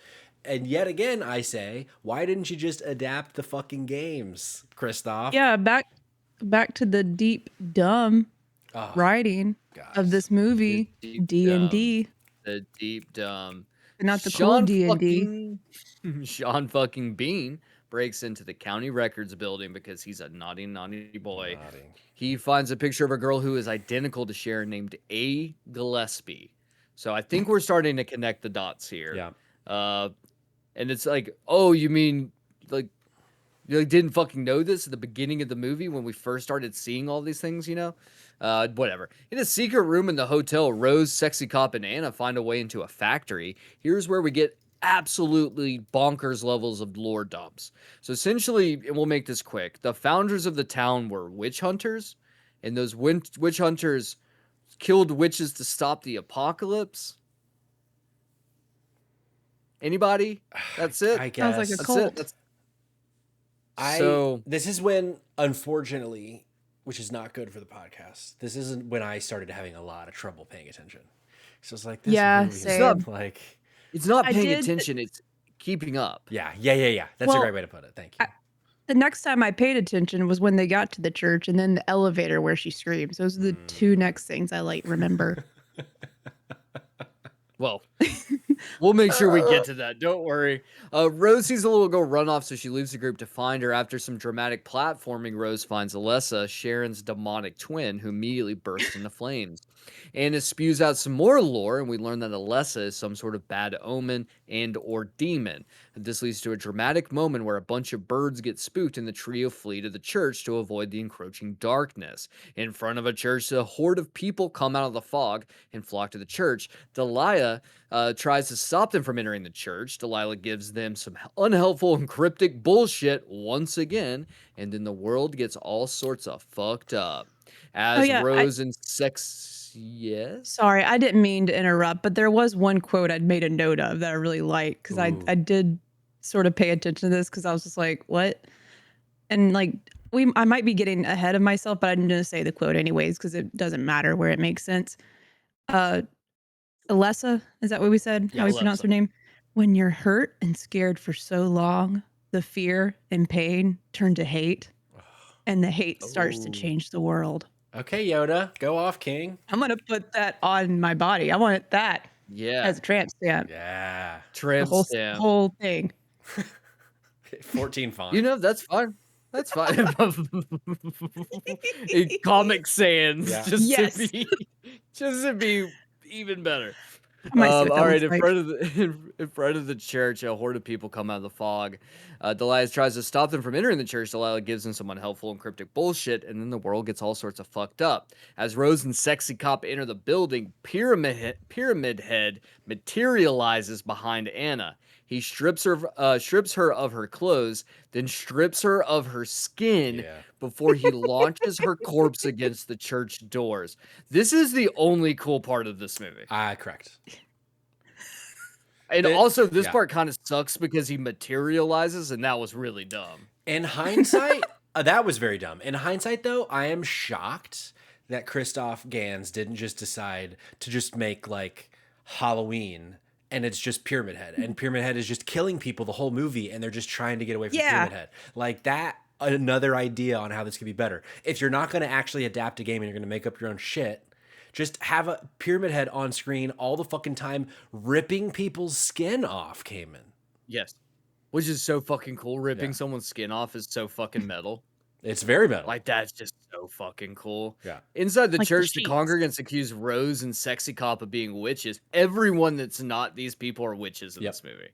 And yet again, I say, why didn't you just adapt the fucking games, Christoph? Yeah, back to the deep dumb Oh, writing guys. of this movie, Deep D&D, The deep dumb. not the cool D&D. Sean fucking Bean breaks into the county records building because he's a naughty boy. Naughty. He finds a picture of a girl who is identical to Sharon named A. Gillespie. So I think we're starting to connect the dots here. Yeah. And it's like, oh, you mean like you like, didn't fucking know this at the beginning of the movie when we first started seeing all these things, you know? Whatever. In a secret room in the hotel, Rose, Sexy Cop, and Anna find a way into a factory. Here's where we get absolutely bonkers levels of lore dumps. So essentially, and we'll make this quick, the founders of the town were witch hunters, and those witch hunters killed witches to stop the apocalypse. Anybody? That's it. I Sounds like guess. a That's cult. it. That's so This is when, unfortunately, which is not good for the podcast. This isn't when I started having a lot of trouble paying attention. So it's like this Yeah, movie is same. like, It's not I paying did. attention, it's keeping up. yeah. That's a Well, great way to put it. Thank you. the next time I paid attention was when they got to the church and then the elevator where she screams. Those are the two next things I like remember. Well, we'll make sure we get to that. Don't worry. Rose sees the little girl run off, so she leaves the group to find her. After some dramatic platforming, Rose finds Alessa, Sharon's demonic twin, who immediately bursts into flames. Anna spews out some more lore, and we learn that Alessa is some sort of bad omen and or demon. This leads to a dramatic moment where a bunch of birds get spooked and the trio flee to the church to avoid the encroaching darkness. In front of a church, a horde of people come out of the fog and flock to the church. Delilah tries to stop them from entering the church. Delilah gives them some unhelpful and cryptic bullshit once again, and then the world gets all sorts of fucked up. Oh As yeah, Rose and yes? sorry, I didn't mean to interrupt, but there was one quote I'd made a note of that I really liked because I did sort of pay attention to this because I was just like, what? And like I might be getting ahead of myself, but I'm going to say the quote anyways because it doesn't matter where it makes sense. Uh, Alessa, is that what we said? Yeah, How we pronounce her Alessa. name? When you're hurt and scared for so long, the fear and pain turn to hate, and the hate starts to Oh. change the world. Okay, Yoda, go off, King. I'm gonna put that on my body. I want that Yeah. as a tramp stamp. Yeah. The Tramp stamp. whole thing. 14 font. You know, that's fine. That's fine. In Comic Sans, Yeah. Yes. just to be even better. I might see what that All right, looks in like. front of the in front of the church, a horde of people come out of the fog. Delilah tries to stop them from entering the church. Delilah gives them some unhelpful and cryptic bullshit, and then the world gets all sorts of fucked up. As Rose and Sexy Cop enter the building, Pyramid Head materializes behind Anna. He strips her of her clothes, then strips her of her skin Yeah. before he launches her corpse against the church doors. This is the only cool part of this movie. Correct. And It- also, this yeah. part kind of sucks because he materializes, and that was really dumb. In hindsight, that was very dumb. In hindsight, though, I am shocked that Christoph Gans didn't just decide to just make like Halloween and it's just Pyramid Head. And Pyramid Head is just killing people the whole movie and they're just trying to get away from Yeah. Pyramid Head. Like that, another idea on how this could be better. If you're not going to actually adapt a game and you're going to make up your own shit, just have a Pyramid Head on screen all the fucking time, ripping people's skin off, Kamen. Yes. Which is so fucking cool. Ripping Yeah. someone's skin off is so fucking metal. It's very metal. Like, that's just so fucking cool. Yeah. Inside the Like the church, the sheets. congregants accuse Rose and Sexy Cop of being witches. Everyone that's not these people are witches in Yep. this movie.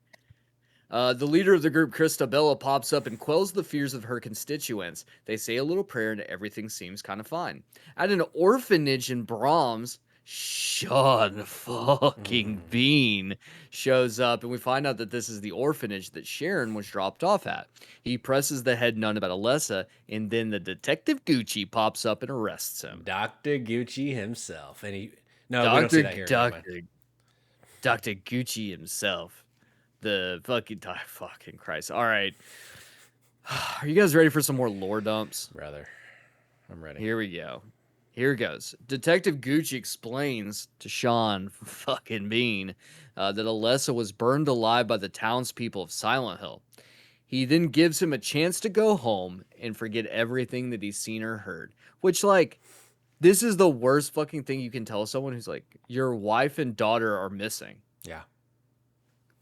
The leader of the group, Christabella, pops up and quells the fears of her constituents. They say a little prayer and everything seems kind of fine. At an orphanage in Brahms, Sean fucking Bean shows up, and we find out that this is the orphanage that Sharon was dropped off at. He presses the head nun about Alessa, and then the Detective Gucci pops up and arrests him. Dr. Gucci himself. And he no, we don't see that here. Never mind. Dr. Gucci himself. The fucking Christ. All right. Are you guys ready for some more lore dumps? Rather. I'm ready. Here we go. Here goes. Detective Gucci explains to Sean fucking Bean that Alessa was burned alive by the townspeople of Silent Hill. He then gives him a chance to go home and forget everything that he's seen or heard. Which, like, this is the worst fucking thing you can tell someone who's like, your wife and daughter are missing. Yeah.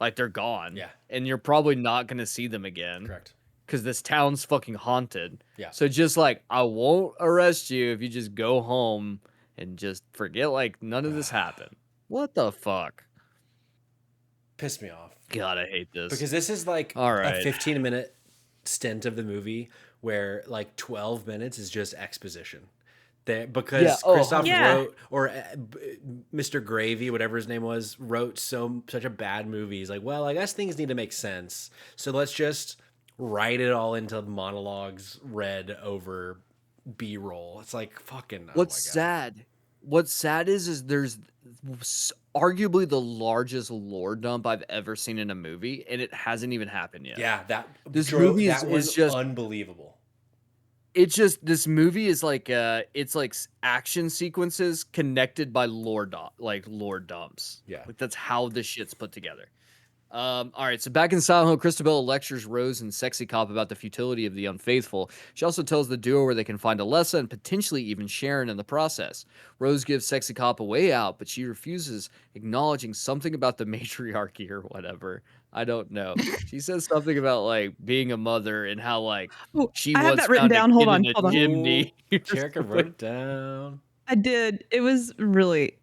Like, they're gone. Yeah. And you're probably not going to see them again. Correct. Because this town's fucking haunted. Yeah. So just like, I won't arrest you if you just go home and just forget like none of this happened. What the fuck? Pissed me off. God, I hate this. Because this is like All a right. 15-minute stint of the movie where like 12 minutes is just exposition. Because Yeah, oh, Christoph yeah. wrote, or Mr. Gravy, whatever his name was, wrote such a bad movie. He's like, well, I guess things need to make sense. So let's just write it all into monologues read over B-roll. It's like fucking. What's sad? What's sad is there's arguably the largest lore dump I've ever seen in a movie, and it hasn't even happened yet. Yeah, This movie that is was just unbelievable. It's just this movie is like it's like action sequences connected by lore dumps. Yeah. Like that's how this shit's put together. All right, so back in Silent Hill, Christabella lectures Rose and Sexy Cop about the futility of the unfaithful. She also tells the duo where they can find Alessa and potentially even Sharon in the process. Rose gives Sexy Cop a way out, but she refuses, acknowledging something about the matriarchy or whatever. I don't know. She says something about like being a mother and how like Oh, she I have once that written found a down. Hold kid on, in a hold on. chimney. or Jerica wrote something. it down. I did. It was really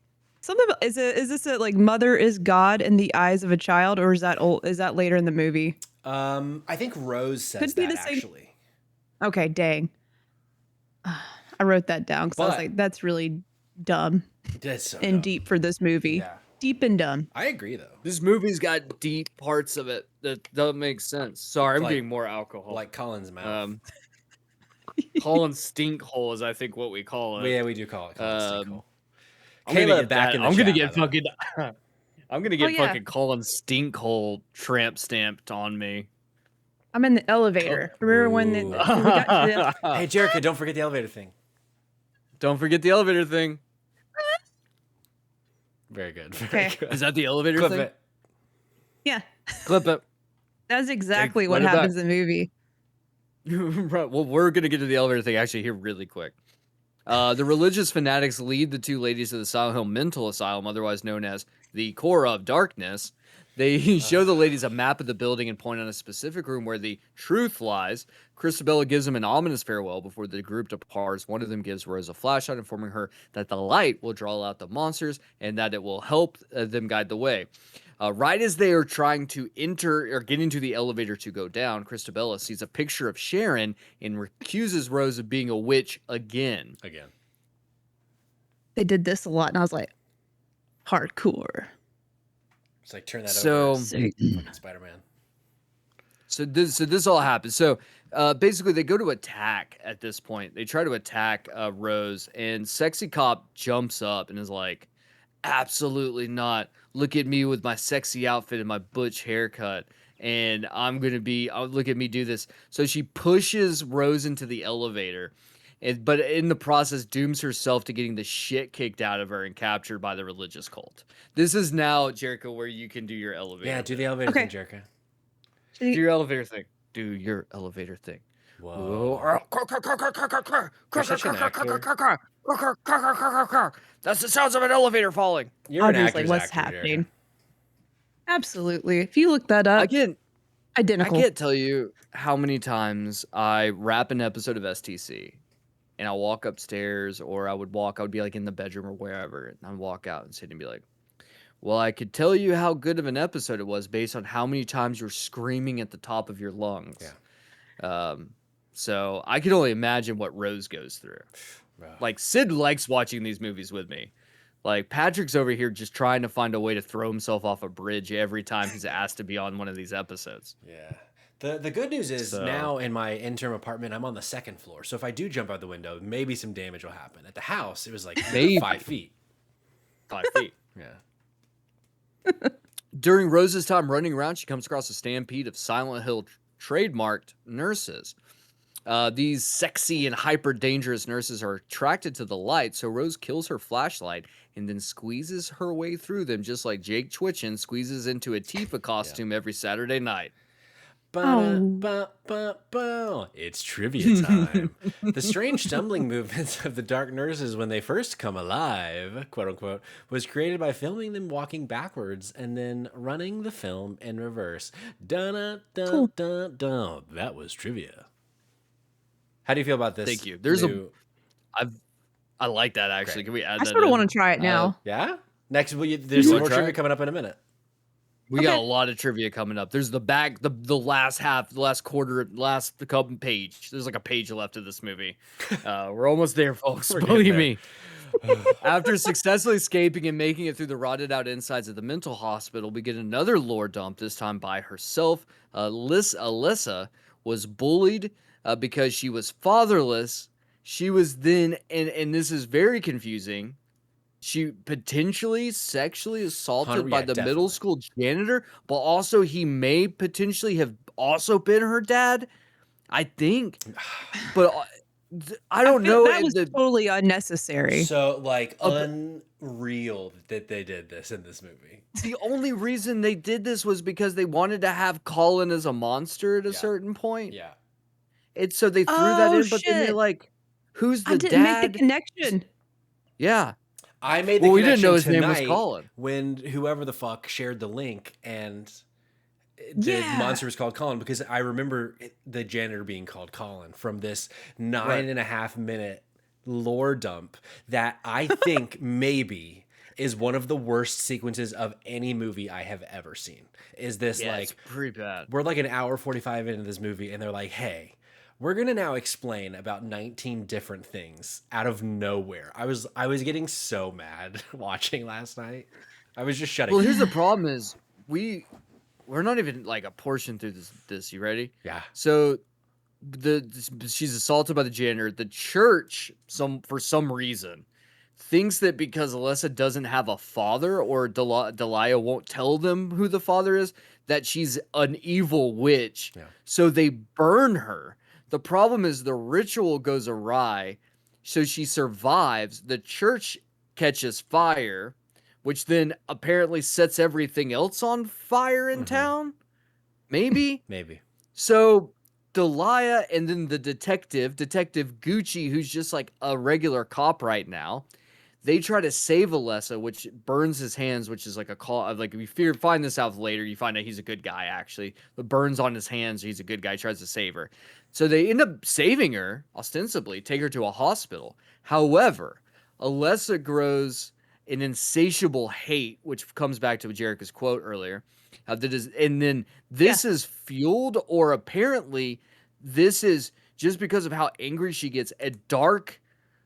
something about, is this a like mother is God in the eyes of a child, or is that old? Is that later in the movie? I think Rose says Could be that the same. actually. Okay, dang. I wrote that down because I was But- like, that's really dumb That's so and dumb. deep for this movie. Yeah. Deep and dumb. I agree though. This movie's got deep parts of it that don't make sense. Sorry, I'm Like- getting more alcohol. Like Colin's mouth. Colin Stinkhole is I think what we call But it. yeah, we do call it Colin Um, Stinkhole. I'm gonna Kayla get back that. in the I'm gonna chat, get by the way. fucking. I'm gonna get yeah. fucking Colin Stinkhole tramp stamped on me. I'm in the elevator. Remember when Ooh. we got to the, Hey, Jerica, don't forget the elevator thing. Don't forget the elevator thing. Very good. Very Okay. good. Is that the elevator Clip thing? it. yeah, Clip it. that's exactly Take- what run it back. happens in the movie. Right, well, we're gonna get to the elevator thing actually here really quick. The religious fanatics lead the two ladies to the Silent Hill Mental Asylum, otherwise known as the Core of Darkness. They show the ladies a map of the building and point out a specific room where the truth lies. Christabella gives them an ominous farewell before the group departs. One of them gives Rose a flashlight, informing her that the light will draw out the monsters and that it will help them guide the way. Right as they are trying to enter or get into the elevator to go down, Christabella sees a picture of Sharon and accuses Rose of being a witch again. Again. They did this a lot, and I was like, hardcore. It's like turn that So- over. Satan. Fucking Spider-Man. So this all happens. So basically, they go to attack at this point. They try to attack Rose, and Sexy Cop jumps up and is like, "Absolutely not! Look at me with my sexy outfit and my butch haircut, and I'm gonna be. Look at me do this." So she pushes Rose into the elevator, but in the process, dooms herself to getting the shit kicked out of her and captured by the religious cult. This is now, Jericho, where you can do your elevator. Yeah, do the elevator Okay. thing, Jerica. Do your elevator thing. Do your elevator thing. Whoa. You're such an actor. That's the sounds of an elevator falling. You're an Obviously, actor's what's actor, happening? Jerica. Absolutely. If you look that up, I can't identical. tell you how many times I wrap an episode of STC and I'll walk upstairs or I would be like in the bedroom or wherever and I'd walk out and sit and be like, well, I could tell you how good of an episode it was based on how many times you're screaming at the top of your lungs. Yeah. So I can only imagine what Rose goes through. Like Sid likes watching these movies with me. Like Patrick's over here just trying to find a way to throw himself off a bridge every time he's asked to be on one of these episodes. Yeah. The good news is So- now in my interim apartment, I'm on the second floor. So if I do jump out the window, maybe some damage will happen. At the house, it was like Maybe. 5 feet. 5 feet. Yeah. During Rose's time running around, she comes across a stampede of Silent Hill trademarked nurses. These sexy and hyper dangerous nurses are attracted to the light, so Rose kills her flashlight and then squeezes her way through them, just like Jake Twitchin squeezes into a Tifa costume every Saturday night. It's trivia time. The strange stumbling movements of the dark nurses when they first come alive, quote unquote, was created by filming them walking backwards and then running the film in reverse. Dun dun Cool. dun dun. That was trivia. How do you feel about this? Thank you. There's new... I like that actually. Great. Can we add I that sort of in? want to try it now. Yeah? Next, there's You some wanna more try trivia it? coming up in a minute. We got Okay. a lot of trivia coming up. There's the last half, the last quarter, the couple page. There's like a page left of this movie. We're almost there, folks. We're getting Believe there. me. After successfully escaping and making it through the rotted out insides of the mental hospital, we get another lore dump, this time by herself. Alyssa was bullied because she was fatherless. She was then, and this is very confusing, she potentially sexually assaulted by Yeah, the definitely. middle school janitor, but also he may potentially have also been her dad, I think. But I don't feel know that was totally unnecessary. So like Okay. unreal that they did this in this movie. The only reason they did this was because they wanted to have Colin as a monster at a Yeah. certain point. Yeah. And so they threw that Oh in, but then they're shit! like, "Who's I the didn't make the dad?" connection. Yeah. I made the Well, we didn't know connection his name was tonight Colin. when whoever the fuck shared the link and the Yeah. monster was called Colin because I remember the janitor being called Colin from this nine Right. and a half minute lore dump that I think maybe is one of the worst sequences of any movie I have ever seen. Is this Yeah, it's like pretty bad. we're like an hour 45 into this movie and they're like, hey, we're gonna now explain about 19 different things out of nowhere. I was getting so mad watching last night. I was just shutting Well, up. here's the problem is we're not even like a portion through this. You ready? Yeah. So she's assaulted by the janitor. The church, for some reason, thinks that because Alessa doesn't have a father or Delia won't tell them who the father is, that she's an evil witch. Yeah. So they burn her. The problem is the ritual goes awry. So she survives. The church catches fire, which then apparently sets everything else on fire in town. Maybe. Maybe. So Delia and then the Detective Gucci, who's just like a regular cop right now, they try to save Alessa, which burns his hands, which is like a call. Like if you find this out later, you find out he's a good guy actually. The burns on his hands, he's a good guy. He tries to save her, so they end up saving her ostensibly, take her to a hospital. However, Alessa grows an insatiable hate, which comes back to Jerica's quote earlier. And then this is fueled, or apparently, this is just because of how angry she gets. A dark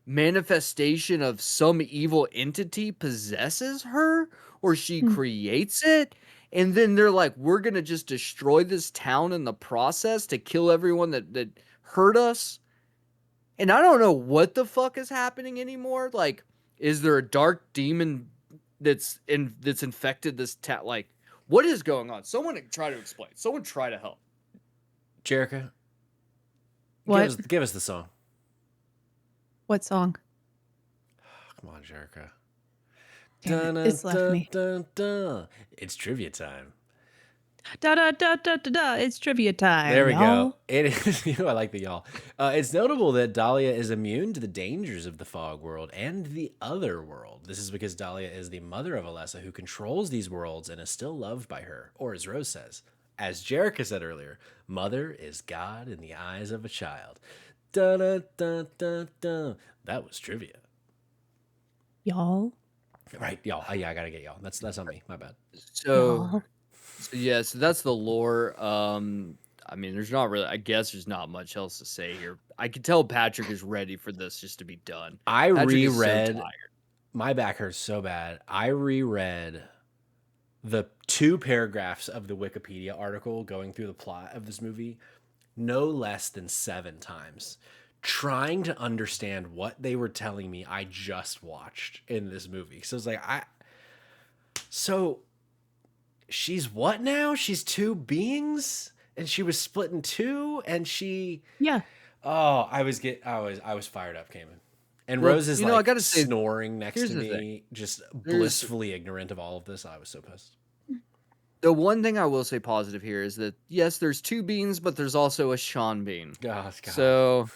manifestation of some evil entity possesses her, or she creates it. And then they're like, we're going to just destroy this town in the process to kill everyone that hurt us. And I don't know what the fuck is happening anymore. Like, is there a dark demon that's infected this town? Like, what is going on? Someone try to explain. Someone try to help. Jerica, What? give us the song. What song? Come on, Jerica. Damn it, it's left me. It's trivia time. Da da da da da da. It's trivia time. There we y'all. go. It is. I like the y'all. It's notable that Dahlia is immune to the dangers of the fog world and the other world. This is because Dahlia is the mother of Alessa, who controls these worlds and is still loved by her. Or as Rose says, as Jerica said earlier, mother is God in the eyes of a child. Da da da da da. That was trivia. Y'all. Right, y'all. Yeah, I gotta get y'all. That's on me. My bad. So yeah, so that's the lore. I mean, there's not really. I guess there's not much else to say here. I can tell Patrick is ready for this just to be done. I Patrick is so reread. tired. My back hurts so bad. I reread the 2 paragraphs of the Wikipedia article going through the plot of this movie no less than 7 times, trying to understand what they were telling me I just watched in this movie. So it's like, so she's what now? She's 2 beings and she was split in 2 and she, Yeah. oh, I was fired up, Kamen. And Well, Rose is I like gotta say, snoring next here's to the me, thing. just blissfully ignorant of all of this. I was so pissed. The one thing I will say positive here is that yes, there's 2 beans, but there's also a Sean bean. God. So,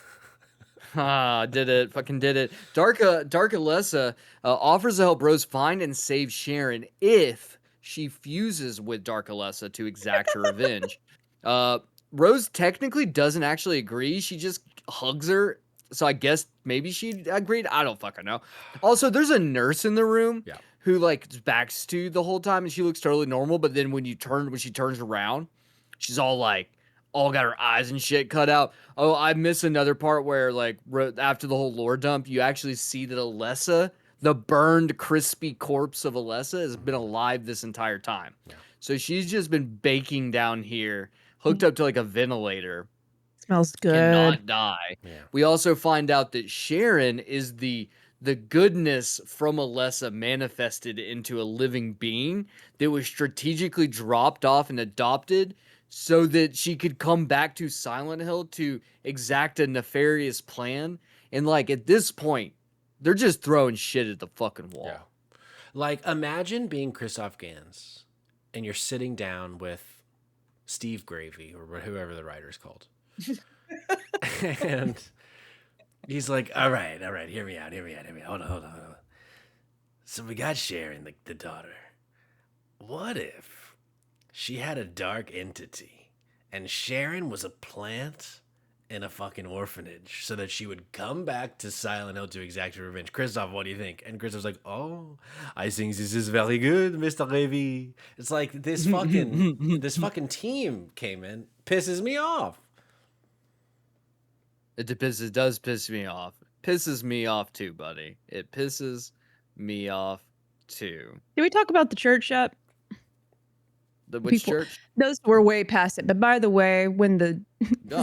did it, fucking did it. Dark Alessa offers to help Rose find and save Sharon if she fuses with Dark Alessa to exact her revenge. Rose technically doesn't actually agree. She just hugs her. So I guess maybe she agreed. I don't fucking know. Also, there's a nurse in the room Yeah. who like backs to the whole time and she looks totally normal. But then when she turns around, she's all like, all got her eyes and shit cut out. Oh, I miss another part where like after the whole lore dump, you actually see that Alessa, the burned, crispy corpse of Alessa, has been alive this entire time. Yeah. So she's just been baking down here, hooked up to like a ventilator, Smells good. cannot die. Yeah. We also find out that Sharon is the goodness from Alessa manifested into a living being that was strategically dropped off and adopted so that she could come back to Silent Hill to exact a nefarious plan. And like at this point, they're just throwing shit at the fucking wall. Yeah. Like, imagine being Christoph Gans and you're sitting down with Steve Gravy or whoever the writer's called. And he's like, all right, hear me out. Hold on. So we got Sharon, the daughter. What if she had a dark entity and Sharon was a plant in a fucking orphanage so that she would come back to Silent Hill to exact her revenge? Christoph, what do you think? And Christoph's like, oh, I think this is very good, Mr. Levy. It's like this fucking team came in, pisses me off. It does piss me off. Pisses me off too, buddy. It pisses me off too. Did we talk about the church yet? Which church? Those were way past it. But by the way, when the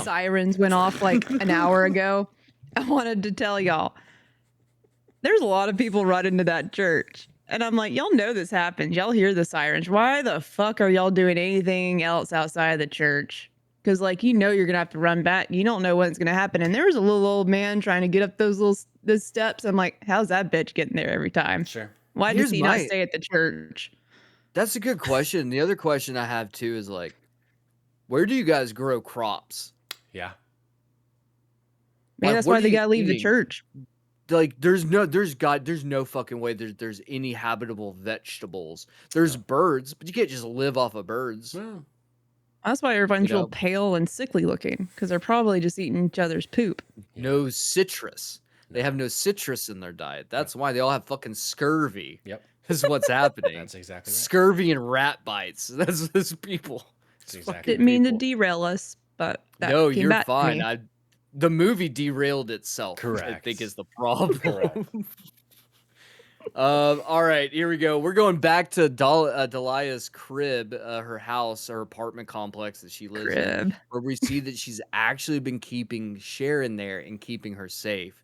sirens went off like an hour ago, I wanted to tell y'all, there's a lot of people running to that church. And I'm like, y'all know this happens. Y'all hear the sirens. Why the fuck are y'all doing anything else outside of the church? Because like, you're going to have to run back. You don't know what's going to happen. And there was a little old man trying to get up those steps. I'm like, how's that bitch getting there every time? Sure. Why does he not stay at the church? That's a good question. The other question I have too is like, where do you guys grow crops? Yeah. Maybe that's why they gotta leave the church. Like, there's no fucking way there's any habitable vegetables. There's birds, but you can't just live off of birds. Well, that's why everyone's real pale and sickly looking, because they're probably just eating each other's poop. No citrus. They have no citrus in their diet. That's why they all have fucking scurvy. Yep. Is what's happening. That's exactly right. Scurvy and rat bites. That's those people. That's exactly Didn't mean to derail us, but that no, came you're back fine. To me. The movie derailed itself. Correct. I think is the problem. Correct. All right, here we go. We're going back to Delia's crib, her house, her apartment complex that she lives in, where we see that she's actually been keeping Sharon there and keeping her safe.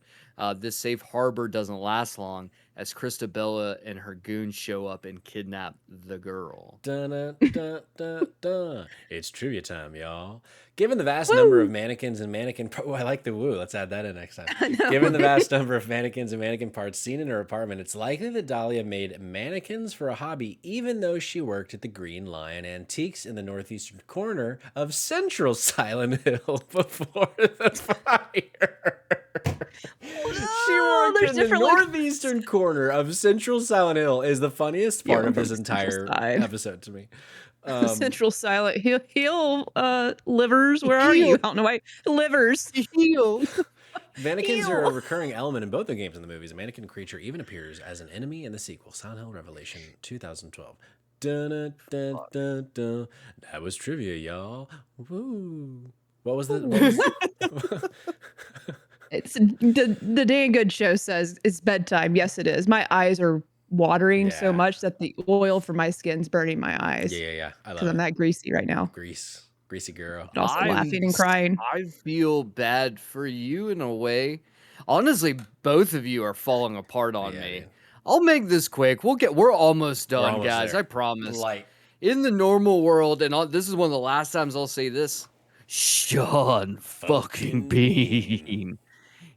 This safe harbor doesn't last long as Christabella and her goons show up and kidnap the girl. Dun, dun, dun, dun, dun. It's trivia time, y'all. Given the vast number of mannequins and I like the woo. Let's add that in next time. Given the vast number of mannequins and mannequin parts seen in her apartment, it's likely that Dahlia made mannequins for a hobby, even though she worked at the Green Lion Antiques in the northeastern corner of Central Silent Hill before the fire. She worked in the northeastern corner of Central Silent Hill is the funniest part of this entire episode to me. Central Silent Hill livers. Where are you? I don't know why. Livers. Mannequins are a recurring element in both the games and the movies. A mannequin creature even appears as an enemy in the sequel, Silent Hill Revelation 2012. Dun, dun, dun, dun, dun. That was trivia, y'all. Woo. What was the... It's the Dan Good Show says it's bedtime. Yes, it is. My eyes are watering so much that the oil from my skin's burning my eyes. Yeah. I love it. Because I'm that greasy right now. Greasy girl. But also laughing and crying. I feel bad for you in a way. Honestly, both of you are falling apart on me. Man. I'll make this quick. We're almost done, guys. There. I promise. Light. In the normal world, and this is one of the last times I'll say this, Sean fucking Bean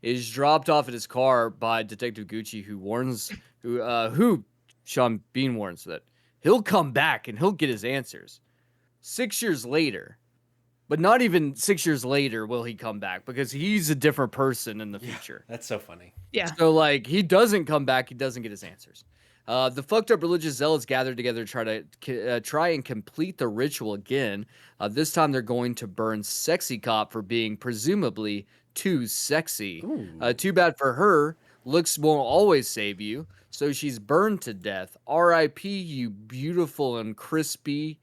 is dropped off at his car by Detective Gucci, who Sean Bean warns that he'll come back and he'll get his answers. 6 years later, but not even 6 years later will he come back because he's a different person in the future. That's so funny. Yeah. So like he doesn't come back, he doesn't get his answers. The fucked up religious zealots gather together to try and complete the ritual again. This time they're going to burn Sexy Cop for being presumably too sexy. Too bad for her. Looks won't always save you. So she's burned to death. R.I.P. you beautiful and crispy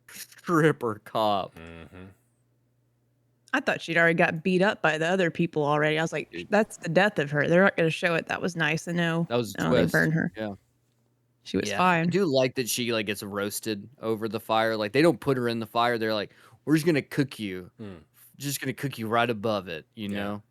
stripper cop. Mm-hmm. I thought she'd already got beat up by the other people already. I was like, that's the death of her. They're not going to show it. That was nice to know. That was a no, twist. They burned her. Yeah. She was fine. I do like that she like gets roasted over the fire. Like they don't put her in the fire. They're like, we're just going to cook you. Just going to cook you right above it, you know?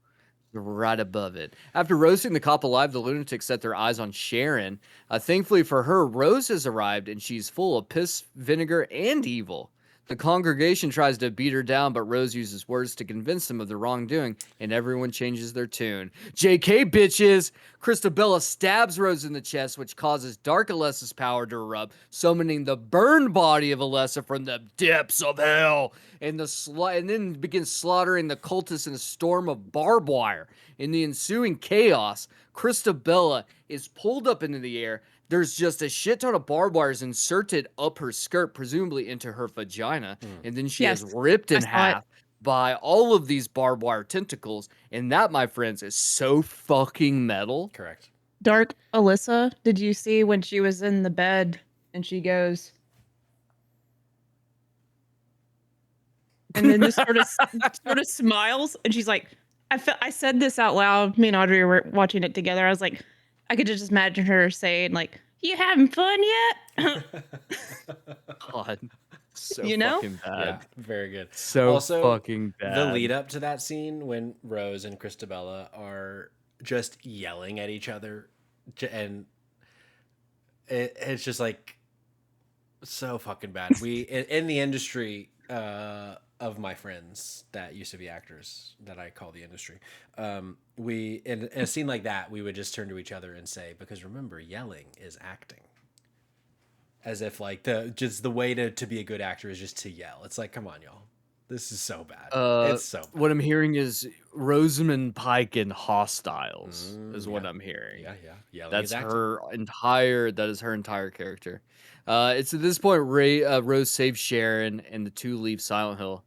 Right above it. After roasting the cop alive, the lunatics set their eyes on Sharon. Thankfully for her, Rose has arrived and she's full of piss, vinegar, and evil. The congregation tries to beat her down, but Rose uses words to convince them of the wrongdoing, and everyone changes their tune. JK, bitches! Christabella stabs Rose in the chest, which causes Dark Alessa's power to erupt, summoning the burned body of Alessa from the depths of hell, and then begins slaughtering the cultists in a storm of barbed wire. In the ensuing chaos, Christabella is pulled up into the air. There's just a shit ton of barbed wires inserted up her skirt, presumably into her vagina, and then she is Yes, ripped I in saw it. half by all of these barbed wire tentacles, and that, my friends, is so fucking metal. Correct. Dark Alyssa, did you see when she was in the bed and she goes, and then just sort of smiles, and she's like, I said this out loud. Me and Audrey were watching it together. I was like, I could just imagine her saying like, "You having fun yet?" God, so You know? fucking bad. Yeah, very good. So Also, fucking bad. the lead up to that scene when Rose and Christabella are just yelling at each other, and it's just like so fucking bad. We in the industry of my friends that used to be actors that I call the industry. We in a scene like that, we would just turn to each other and say, because remember, yelling is acting. As if like the way to be a good actor is just to yell. It's like, come on, y'all. This is so bad. It's so bad. What I'm hearing is Rosamund Pike in Hostiles is what yeah. I'm hearing. Yeah. Yelling That's is acting. that is her entire character. It's at this point Rose saves Sharon and the two leave Silent Hill,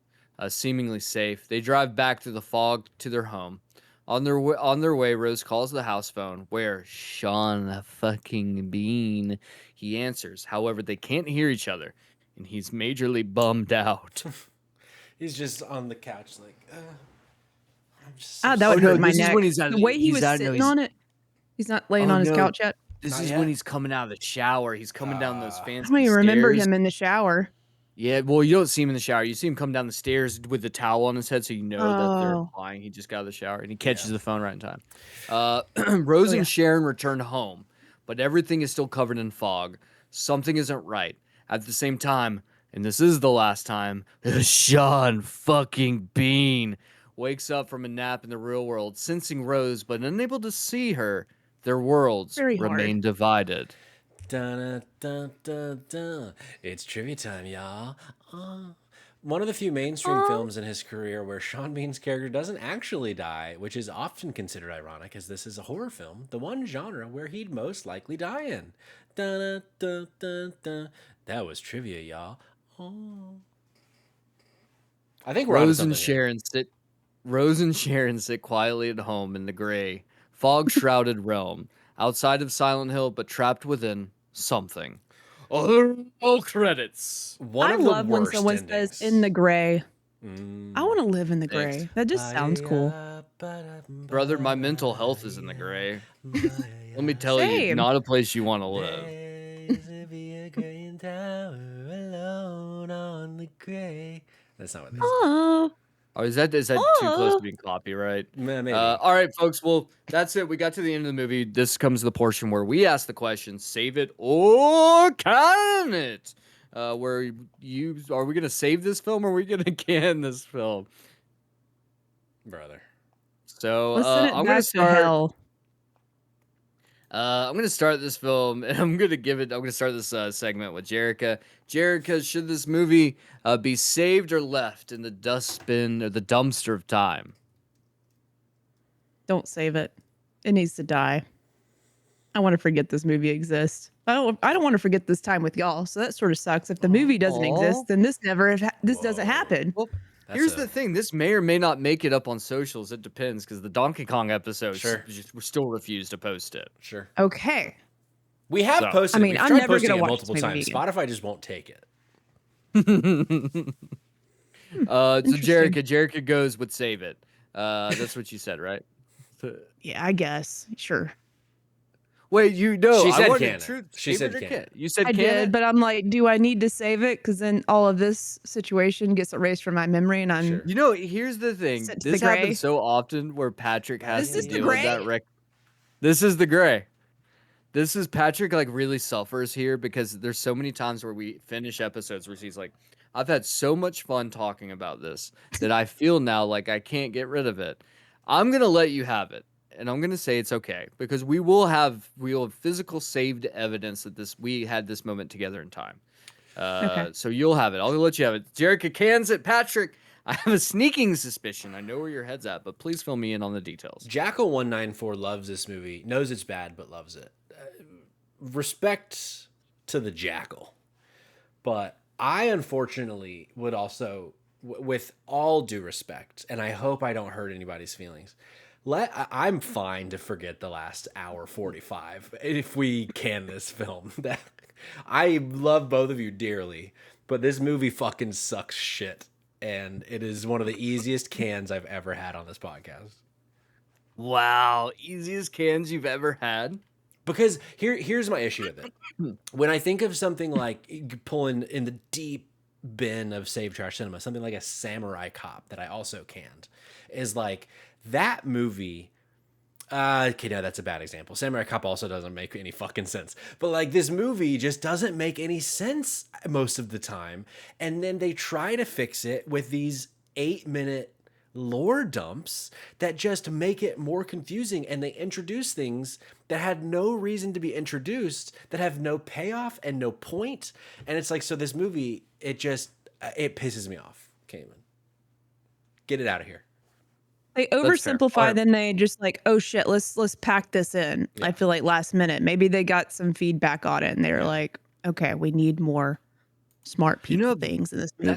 seemingly safe. They drive back through the fog to their home. On their way, Rose calls the house phone, where Sean fucking Bean. He answers. However, they can't hear each other, and he's majorly bummed out. He's just on the couch like, I'm just Ah, so that would Oh, no, hurt my this is neck. when he's at- The way he he's was at- no, sitting he's- on it. He's not laying Oh, on his no. couch yet. This Not is yet. when he's coming out of the shower. He's coming down those I fancy don't even remember stairs. him in the shower. Yeah, well, you don't see him in the shower. You see him come down the stairs with the towel on his head, so you know that they're Oh. implying he just got out of the shower, and he catches Yeah. the phone right in time. Rose Oh, yeah. and Sharon return home, but everything is still covered in fog. Something isn't right. At the same time, and this is the last time, Sean fucking Bean wakes up from a nap in the real world, sensing Rose, but unable to see her. Their worlds Very hard. remain divided. Dun, dun, dun, dun. It's trivia time, y'all. One of the few mainstream films in his career where Sean Bean's character doesn't actually die, which is often considered ironic, as this is a horror film, the one genre where he'd most likely die in. Dun, dun, dun, dun. That was trivia, y'all. I think we're on Rose and something here. Sharon sit quietly at home in the gray, fog-shrouded realm, outside of Silent Hill, but trapped within something. All credits. One I of the love when worst someone endings. says "in the gray." I want to live in the Thanks. gray. That just sounds cool. Brother, my mental health is in the gray. Let me tell you, Same. not a place you want to live. That's not what they say. Oh, Oh, is that too close to being copyright? Maybe. All right, folks. Well, that's it. We got to the end of the movie. This comes to the portion where we ask the question: save it or can it? Where are we gonna save this film or are we gonna can this film? Brother. So let's send it I'm back gonna to start. hell. I'm gonna start this film, and I'm gonna start this segment with Jerica. Jerica, should this movie be saved or left in the dustbin or the dumpster of time? Don't save it. It needs to die. I want to forget this movie exists. I don't want to forget this time with y'all. So that sort of sucks. If the movie doesn't exist, then this doesn't happen. Well, That's here's a- the thing: this may or may not make it up on socials. It depends, because the Donkey Kong episode, Sure. we still refuse to post it. Sure. Okay. We have So- posted I mean, we've I'm tried never posting gonna it watch multiple this movie times. again. Spotify just won't take it. So Interesting. Jerica goes with save it. That's what you said, right? Yeah, I guess. Sure. Wait, She I said wanted can it. truth. She Save said it or can can't? it. You said I can did, it? but I'm like, do I need to save it? Because then all of this situation gets erased from my memory, and I'm Sure. You know, here's the thing. Sent to the This gray. happens so often where Patrick has This to is the deal with that gray? This is the gray. This is Patrick like really suffers here because there's so many times where we finish episodes where he's like, I've had so much fun talking about this that I feel now like I can't get rid of it. I'm gonna let you have it, and I'm gonna say it's okay because we will have physical saved evidence that we had this moment together in time. Okay. So you'll have it. I'll let you have it. Jerica cans it, Patrick. I have a sneaking suspicion. I know where your head's at, but please fill me in on the details. Jackal194 loves this movie, knows it's bad, but loves it. Respect to the Jackal. But I unfortunately would also, with all due respect, and I hope I don't hurt anybody's feelings, I'm fine to forget the last hour 45 if we can this film. I love both of you dearly, but this movie fucking sucks shit. And it is one of the easiest cans I've ever had on this podcast. Wow, easiest cans you've ever had? Because here's my issue with it. When I think of something like pulling in the deep bin of Save Trash Cinema, something like a Samurai Cop that I also canned, is like that movie. Okay, no, that's a bad example. Samurai Cop also doesn't make any fucking sense. But like this movie just doesn't make any sense most of the time. And then they try to fix it with these 8-minute lore dumps that just make it more confusing, and they introduce things that had no reason to be introduced, that have no payoff and no point. And it's like, so this movie, it pisses me off. Kamen, get it out of here. They fair. oversimplify, Alright. then they just like, oh shit, let's pack this in. Yeah. I feel like last minute, maybe they got some feedback on it, and they're like, okay, we need more smart people things in this movie.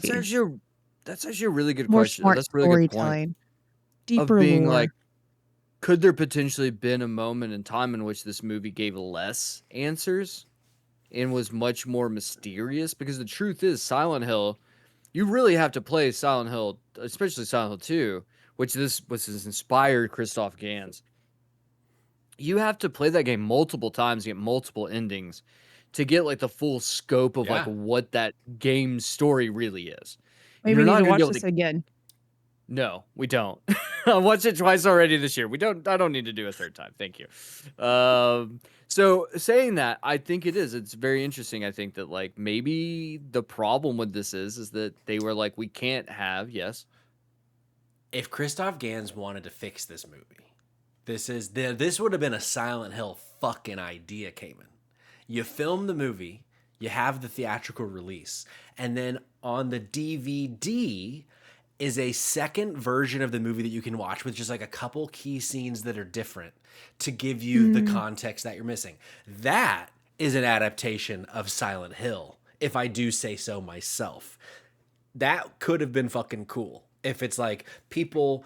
That's actually a really good More question. smart That's a really good point storytelling, of deeper being lore. like, could there potentially been a moment in time in which this movie gave less answers and was much more mysterious? Because the truth is, Silent Hill, you really have to play Silent Hill, especially Silent Hill 2, which this has inspired Christoph Gans. You have to play that game multiple times, get multiple endings to get like the full scope of like Yeah. what that game's story really is. Maybe You're we need not to gonna be watch able this to. again. No, we don't. I watched it twice already this year. I don't need to do a third time. Thank you. So saying that, I think it is. It's very interesting. I think that like maybe the problem with this is that they were like, we can't have, yes. If Christoph Gans wanted to fix this movie, this would have been a Silent Hill fucking idea, Kamen. You film the movie, you have the theatrical release, and then on the DVD is a second version of the movie that you can watch with just like a couple key scenes that are different to give you the context that you're missing. That is an adaptation of Silent Hill, if I do say so myself. That could have been fucking cool. If it's like people,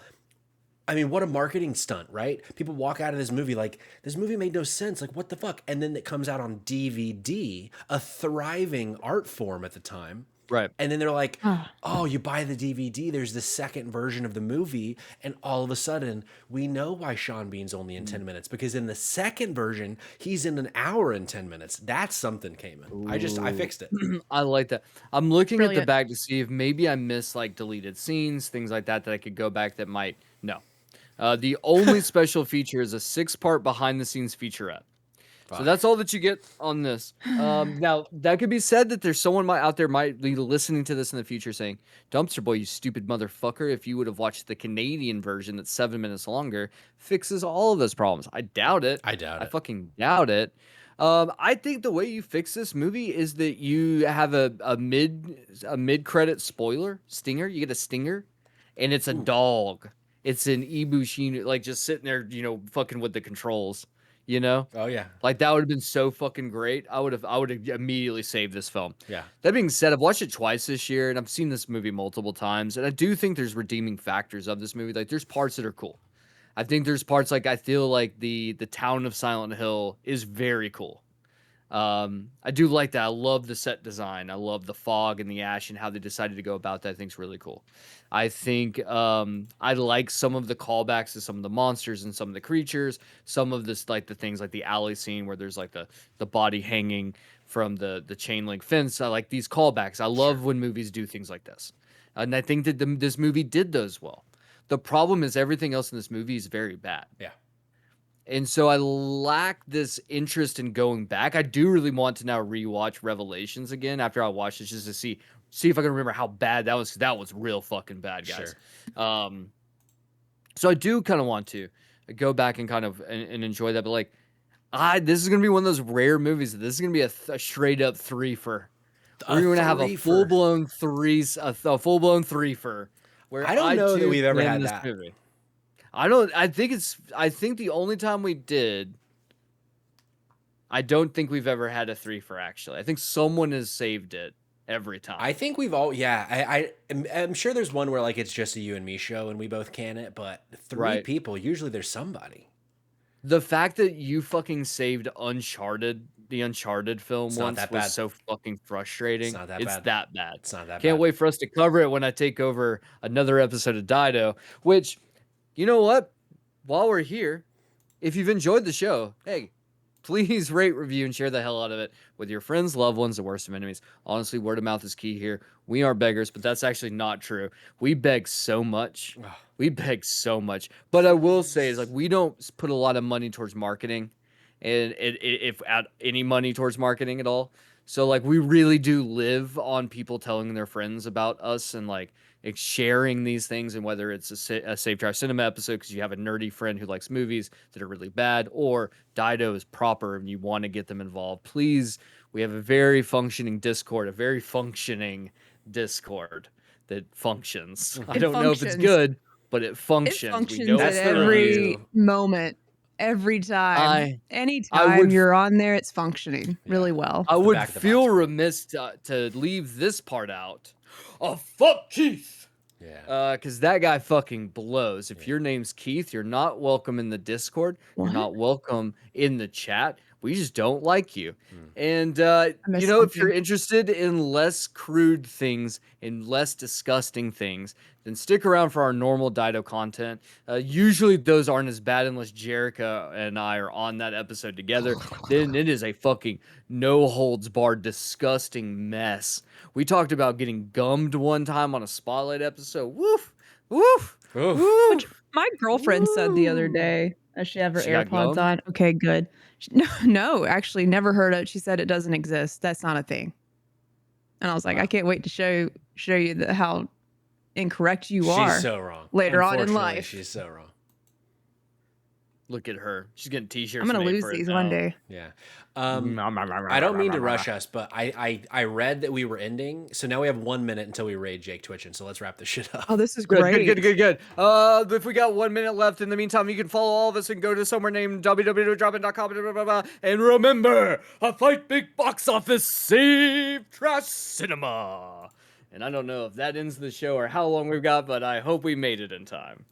I mean, what a marketing stunt, right? People walk out of this movie like, this movie made no sense. Like, what the fuck? And then it comes out on DVD, a thriving art form at the time. Right. And then they're like, oh, you buy the DVD, there's the second version of the movie. And all of a sudden, we know why Sean Bean's only in 10 minutes. Because in the second version, he's in an hour and 10 minutes. That's something came in. I fixed it. I like that. I'm looking at the Brilliant. back to see if maybe I missed like deleted scenes, things like that I could go back that might. No. The only special feature is a 6-part behind the scenes featurette. So that's all that you get on this. Now that could be said that there's someone out there might be listening to this in the future saying, "Dumpster Boy, you stupid motherfucker! If you would have watched the Canadian version that's 7 minutes longer, fixes all of those problems." I doubt it. I doubt I it. fucking doubt it. I think the way you fix this movie is that you have a mid credit spoiler stinger. You get a stinger, and it's a dog. It's an Ibushi, like just sitting there, fucking with the controls. Oh, yeah. Like that would have been so fucking great. I would have immediately saved this film. Yeah. That being said, I've watched it twice this year and I've seen this movie multiple times. And I do think there's redeeming factors of this movie. Like there's parts that are cool. I think there's parts like I feel like the town of Silent Hill is very cool. I do like that. I love the set design. I love the fog and the ash and how they decided to go about that. I think it's really cool. I think I like some of the callbacks to some of the monsters and some of the creatures. Some of this, like the things like the alley scene where there's like the body hanging from the chain link fence. I like these callbacks. I love when movies do things like this, and I think that this movie did those well. The problem is everything else in this movie is very bad. Yeah. And so I lack this interest in going back. I do really want to now rewatch Revelations again after I watch this just to see see if I can remember how bad that was. That was real fucking bad, guys. Sure. So I do kind of want to go back and kind of and enjoy that, but like, this is gonna be one of those rare movies. This is gonna be a straight up threefer. We're gonna have a full blown a full blown threefer. Where I don't know that too we've ever plan had this that. movie. I don't. I think the only time we did. I don't think we've ever had a threefer. Actually, I think someone has saved it every time. I think we've all, yeah. I'm sure there's one where like it's just a you and me show and we both can it, but three people, usually there's somebody. The fact that you fucking saved Uncharted, the Uncharted film It's not once that was bad. so fucking frustrating. It's not that It's bad. that bad. It's not that Can't bad. wait for us to cover it when I take over another episode of Dido, which, you know what? While we're here, if you've enjoyed the show, hey, please rate, review, and share the hell out of it with your friends, loved ones, the worst of enemies. Honestly, word of mouth is key here. We are beggars, but that's actually not true. We beg so much. We beg so much. But I will say is like we don't put a lot of money towards marketing, and if at any money towards marketing at all. So like we really do live on people telling their friends about us and like sharing these things, and whether it's a Save Trash Cinema episode because you have a nerdy friend who likes movies that are really bad, or Dido is proper and you want to get them involved, please. We have a very functioning Discord, a very functioning Discord that functions. I don't know if it's good, but it It functions. We functions know at it's the every review. moment, every time. I Anytime would you're on there, it's functioning really well. I would back of the feel box. remiss to leave this part out. Oh, fuck Keith. Yeah. Because that guy fucking blows. If your name's Keith, you're not welcome in the Discord. What? You're not welcome in the chat. We just don't like you. And, I you missed know, if you're something. interested in less crude things and less disgusting things, then stick around for our normal Dido content. Usually those aren't as bad unless Jerica and I are on that episode together. Then it is a fucking no holds barred disgusting mess. We talked about getting gummed one time on a Spotlight episode. Woof, woof, Oof. woof. My girlfriend said the other day, does she have her She got AirPods gummed? on? Okay, good. No, actually, never heard of it. She said it doesn't exist. That's not a thing. And I was like, I can't wait to show you how incorrect you are. She's so wrong. Later on in Unfortunately, life. she's so wrong. Look at her. She's getting t-shirts. I'm gonna made lose for it these now. one day. Yeah. I don't mean to rush us, but I read that we were ending, so now we have 1 minute until we raid Jake Twitchin. So let's wrap this shit up. Oh, this is Good, great. good. If we got 1 minute left, in the meantime, you can follow all of us and go to somewhere named www.droppin.com. And remember, a fight big box office, save trash cinema. And I don't know if that ends the show or how long we've got, but I hope we made it in time.